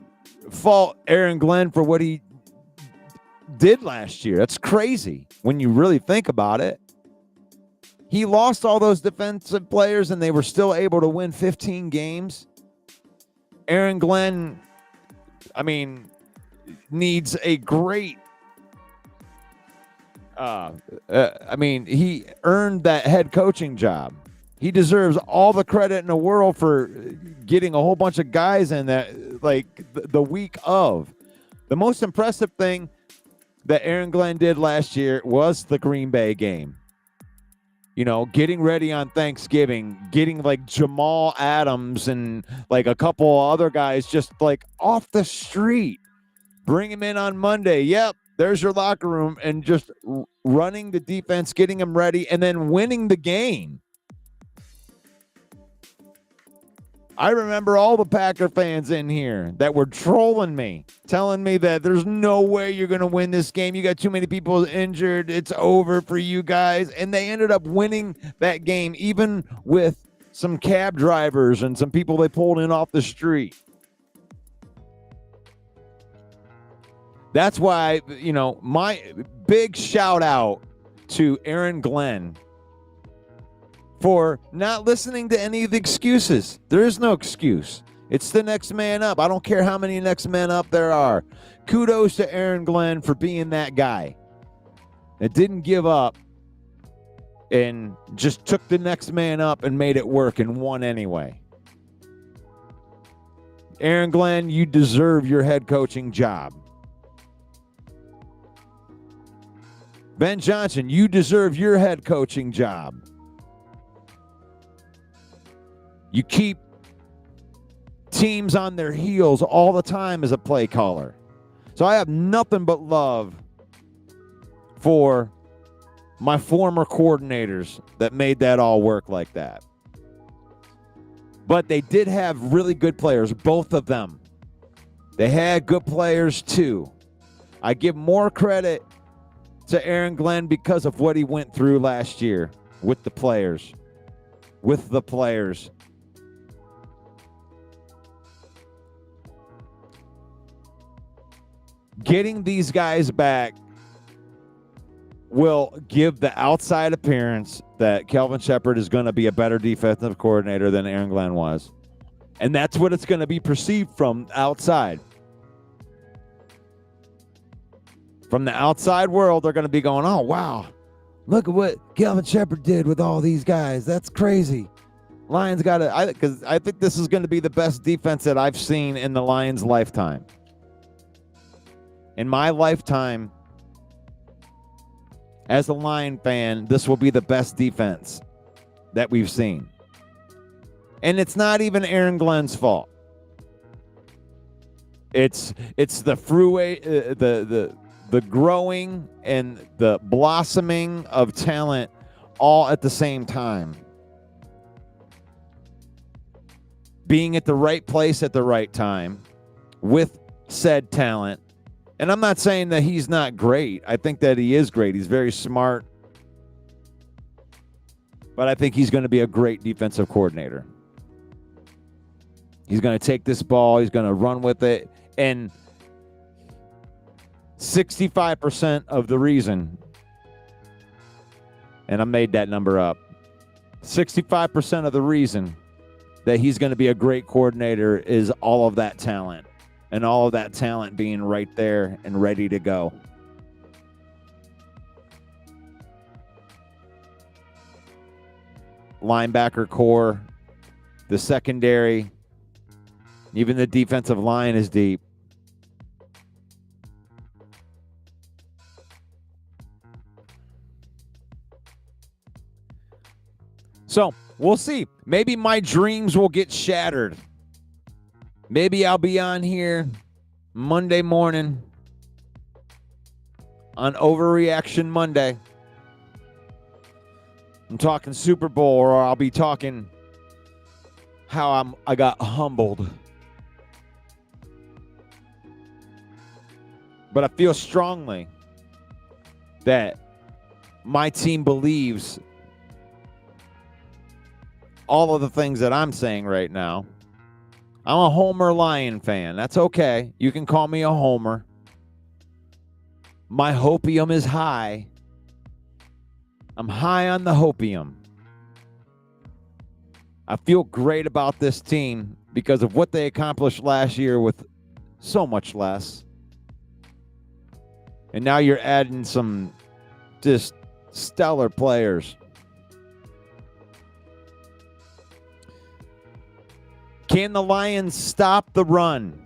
fault Aaron Glenn for what he did last year? That's crazy when you really think about it. He lost all those defensive players and they were still able to win 15 games. Aaron Glenn, needs a great he earned that head coaching job. He deserves all the credit in the world for getting a whole bunch of guys in that, like, the week of. The most impressive thing that Aaron Glenn did last year was the Green Bay game. You know, getting ready on Thanksgiving, getting like Jamal Adams and like a couple other guys just like off the street. Bring him in on Monday. Yep, there's your locker room, and just running the defense, getting them ready, and then winning the game. I remember all the Packer fans in here that were trolling me, telling me that there's no way you're going to win this game. You got too many people injured. It's over for you guys. And they ended up winning that game, even with some cab drivers and some people they pulled in off the street. That's why, my big shout out to Aaron Glenn for not listening to any of the excuses. There is no excuse. It's the next man up. I don't care how many next men up there are. Kudos to Aaron Glenn for being that guy that didn't give up and just took the next man up and made it work and won anyway. Aaron Glenn, you deserve your head coaching job. Ben Johnson, you deserve your head coaching job. You keep teams on their heels all the time as a play caller. So I have nothing but love for my former coordinators that made that all work like that. But they did have really good players, both of them. They had good players too. I give more credit to Aaron Glenn because of what he went through last year with the players. Getting these guys back will give the outside appearance that Kelvin Shepard is going to be a better defensive coordinator than Aaron Glenn was. And that's what it's going to be perceived from outside. From the outside world, they're going to be going, oh, wow, look at what Kelvin Shepard did with all these guys. That's crazy. Lions got to, because I think this is going to be the best defense that I've seen in the Lions' lifetime. In my lifetime, as a Lion fan, this will be the best defense that we've seen. And it's not even Aaron Glenn's fault. It's the the growing and the blossoming of talent all at the same time. Being at the right place at the right time with said talent. And I'm not saying that he's not great. I think that he is great. He's very smart. But I think he's going to be a great defensive coordinator. He's going to take this ball. He's going to run with it. And 65% of the reason, and I made that number up, 65% of the reason that he's going to be a great coordinator is all of that talent. And all of that talent being right there and ready to go. Linebacker core, the secondary, even the defensive line is deep. So we'll see. Maybe my dreams will get shattered. Maybe I'll be on here Monday morning on Overreaction Monday. I'm talking Super Bowl, or I'll be talking how I got humbled. But I feel strongly that my team believes all of the things that I'm saying right now. I'm a Homer Lion fan. That's okay. You can call me a Homer. My hopium is high. I'm high on the hopium. I feel great about this team because of what they accomplished last year with so much less. And now you're adding some just stellar players. Can the Lions stop the run?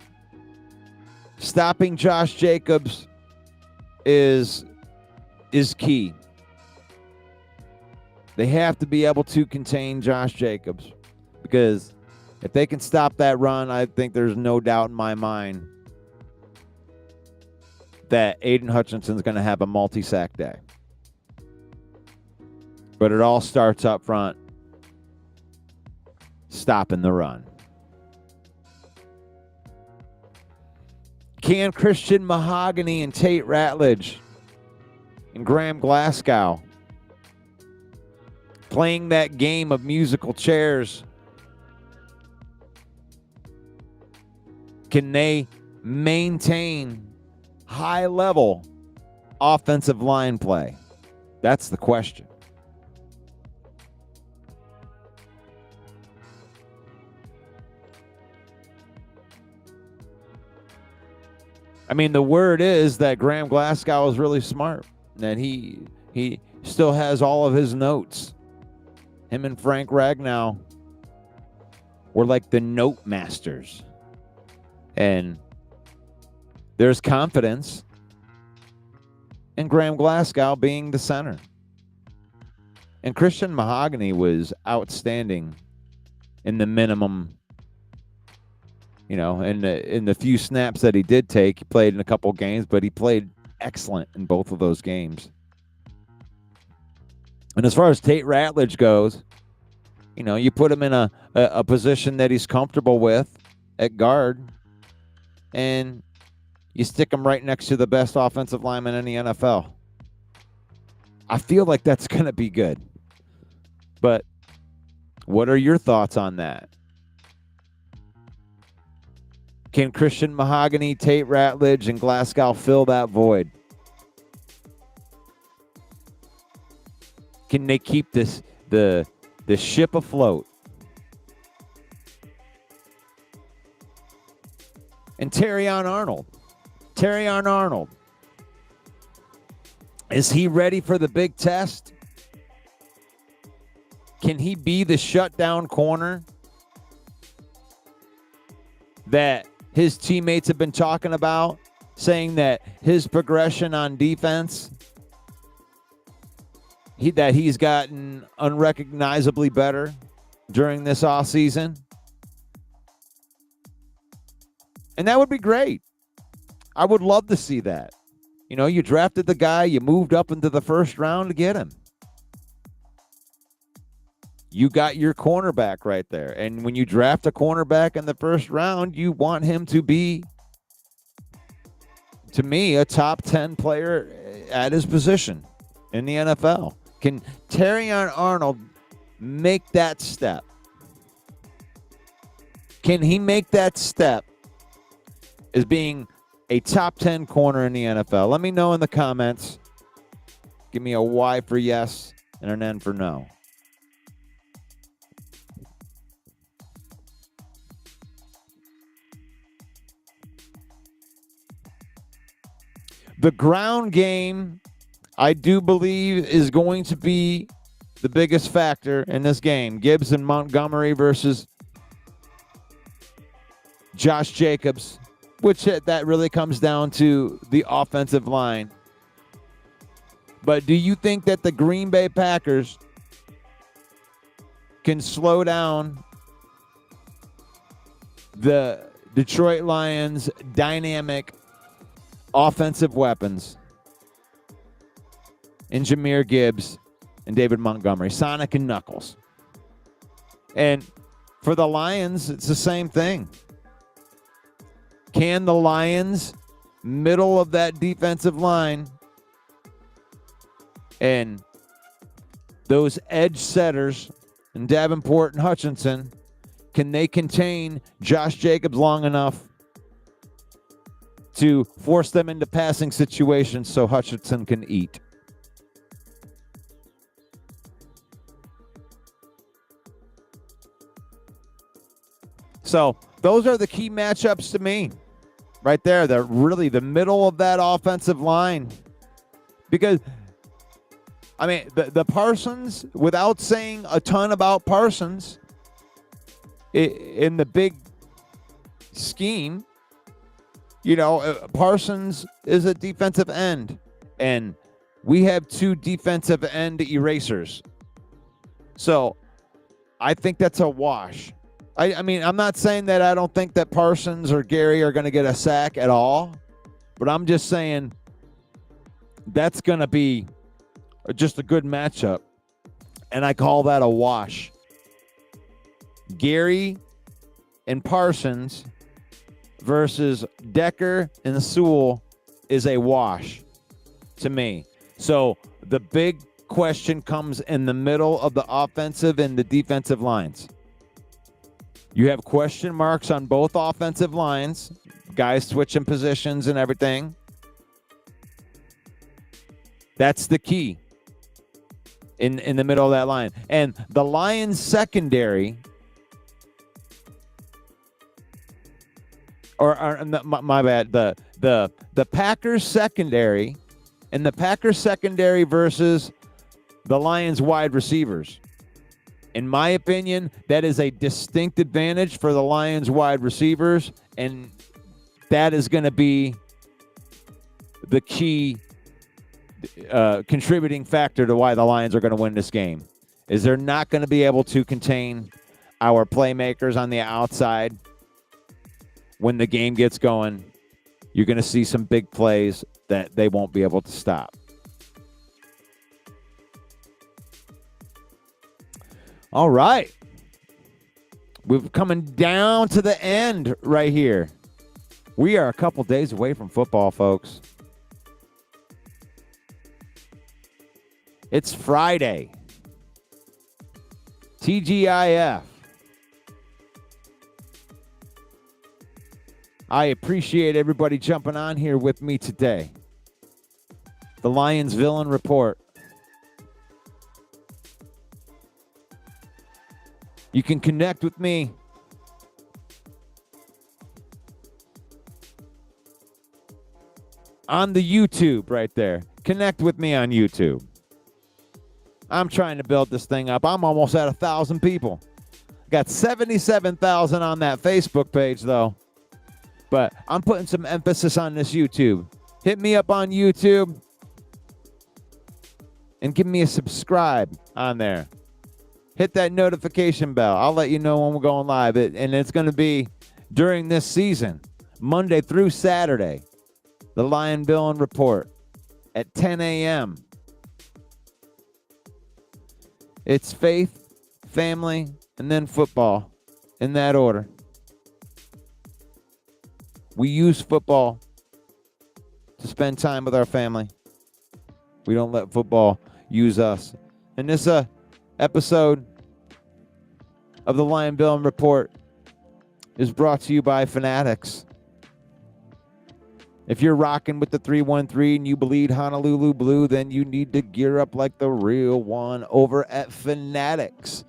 Stopping Josh Jacobs is key. They have to be able to contain Josh Jacobs, because if they can stop that run, I think there's no doubt in my mind that Aiden Hutchinson's going to have a multi-sack day. But it all starts up front, stopping the run. Can Christian Mahogany and Tate Ratledge and Graham Glasgow playing that game of musical chairs, can they maintain high-level offensive line play? That's the question. I mean, the word is that Graham Glasgow is really smart, and he still has all of his notes. Him and Frank Ragnow were like the note masters. And there's confidence in Graham Glasgow being the center. And Christian Mahogany was outstanding in the minimum, you know, in the few snaps that he did take. He played in a couple games, but he played excellent in both of those games. And as far as Tate Ratledge goes, you know, you put him in a position that he's comfortable with at guard, and you stick him right next to the best offensive lineman in the NFL. I feel like that's going to be good. But what are your thoughts on that? Can Christian Mahogany, Tate Ratledge, and Glasgow fill that void? Can they keep the ship afloat? And Terrion Arnold. Is he ready for the big test? Can he be the shutdown corner that his teammates have been talking about, saying that his progression on defense, that he's gotten unrecognizably better during this offseason? And that would be great. I would love to see that. You know, you drafted the guy, you moved up into the first round to get him. You got your cornerback right there. And when you draft a cornerback in the first round, you want him to be, to me, a top 10 player at his position in the NFL. Can Terrion Arnold make that step? Can he make that step as being a top 10 corner in the NFL? Let me know in the comments. Give me a Y for yes and an N for no. The ground game, I do believe, is going to be the biggest factor in this game. Gibbs and Montgomery versus Josh Jacobs, which that really comes down to the offensive line. But do you think that the Green Bay Packers can slow down the Detroit Lions' dynamic offensive weapons in Jahmyr Gibbs and David Montgomery, Sonic and Knuckles? And for the Lions, it's the same thing. Can the Lions, middle of that defensive line, and those edge setters and Davenport and Hutchinson, can they contain Josh Jacobs long enough to force them into passing situations so Hutchinson can eat? So those are the key matchups to me right there. They're really the middle of that offensive line. Because, I mean, the Parsons, without saying a ton about Parsons, in the big scheme, you know, Parsons is a defensive end, and we have two defensive end erasers. So I think that's a wash. I mean, I'm not saying that I don't think that Parsons or Gary are going to get a sack at all, but I'm just saying that's going to be just a good matchup And I call that a wash. Gary and Parsons versus Decker and Sewell is a wash to me. So the big question comes in the middle of the offensive and the defensive lines. You have question marks on both offensive lines, guys switching positions and everything. That's the key in the middle of that line. And the Lions secondary, my bad, the Packers secondary, and the Packers secondary versus the Lions wide receivers. In my opinion, that is a distinct advantage for the Lions wide receivers, and that is going to be the key contributing factor to why the Lions are going to win this game. Is they're not going to be able to contain our playmakers on the outside. When the game gets going, you're going to see some big plays that they won't be able to stop. All right. We're coming down to the end right here. We are a couple days away from football, folks. It's Friday. TGIF. I appreciate everybody jumping on here with me today. The Lions Villain Report. You can connect with me on the YouTube right there. Connect with me on YouTube. I'm trying to build this thing up. I'm almost at 1,000 people. Got 77,000 on that Facebook page, though. But I'm putting some emphasis on this YouTube. Hit me up on YouTube and give me a subscribe on there. Hit that notification bell. I'll let you know when we're going live. And it's going to be during this season, Monday through Saturday, the Lion Villain Report at 10 a.m. It's faith, family, and then football in that order. We use football to spend time with our family. We don't let football use us. And this episode of the Lion Villain Report is brought to you by Fanatics. If you're rocking with the 313 and you bleed Honolulu blue, then you need to gear up like the real one over at Fanatics,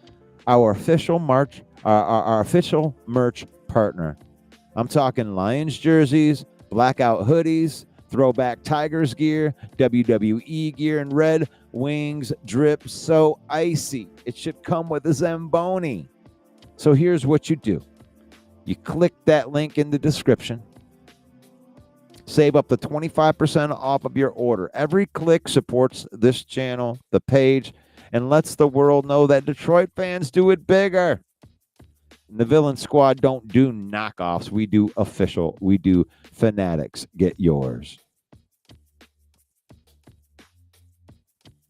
our official merch partner. I'm talking Lions jerseys, blackout hoodies, throwback Tigers gear, WWE gear, and Red Wings drip so icy. It should come with a Zamboni. So here's what you do. You click that link in the description. Save up to 25% off of your order. Every click supports this channel, the page, and lets the world know that Detroit fans do it bigger. The Villain Squad don't do knockoffs. We do official. We do Fanatics. Get yours.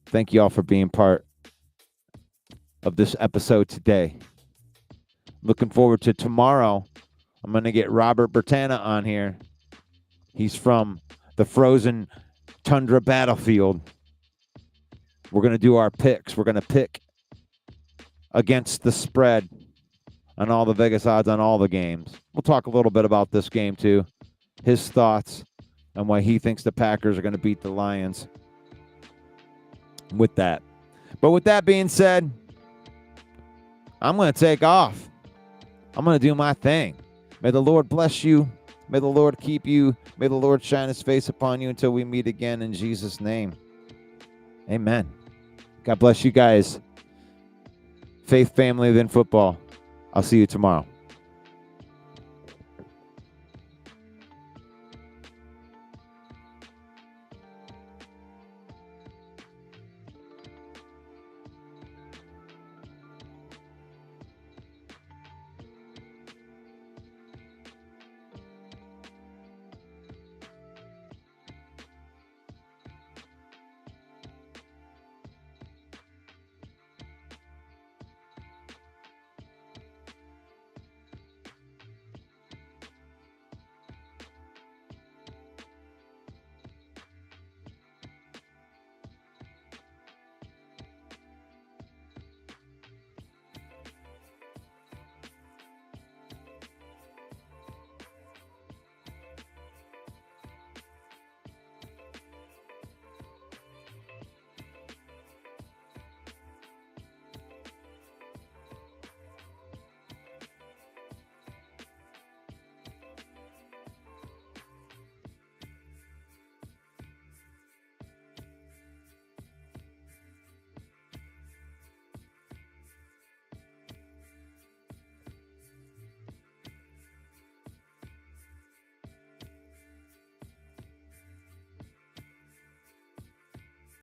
Thank you all for being part of this episode today. Looking forward to tomorrow. I'm going to get Robert Bertana on here. He's from the frozen tundra battlefield. We're going to do our picks. We're going to pick against the spread on all the Vegas odds on all the games. We'll talk a little bit about this game too. His thoughts on why he thinks the Packers are going to beat the Lions with that. But with that being said, I'm going to take off. I'm going to do my thing. May the Lord bless you. May the Lord keep you. May the Lord shine his face upon you until we meet again in Jesus' name. Amen. God bless you guys. Faith, family, then football. I'll see you tomorrow.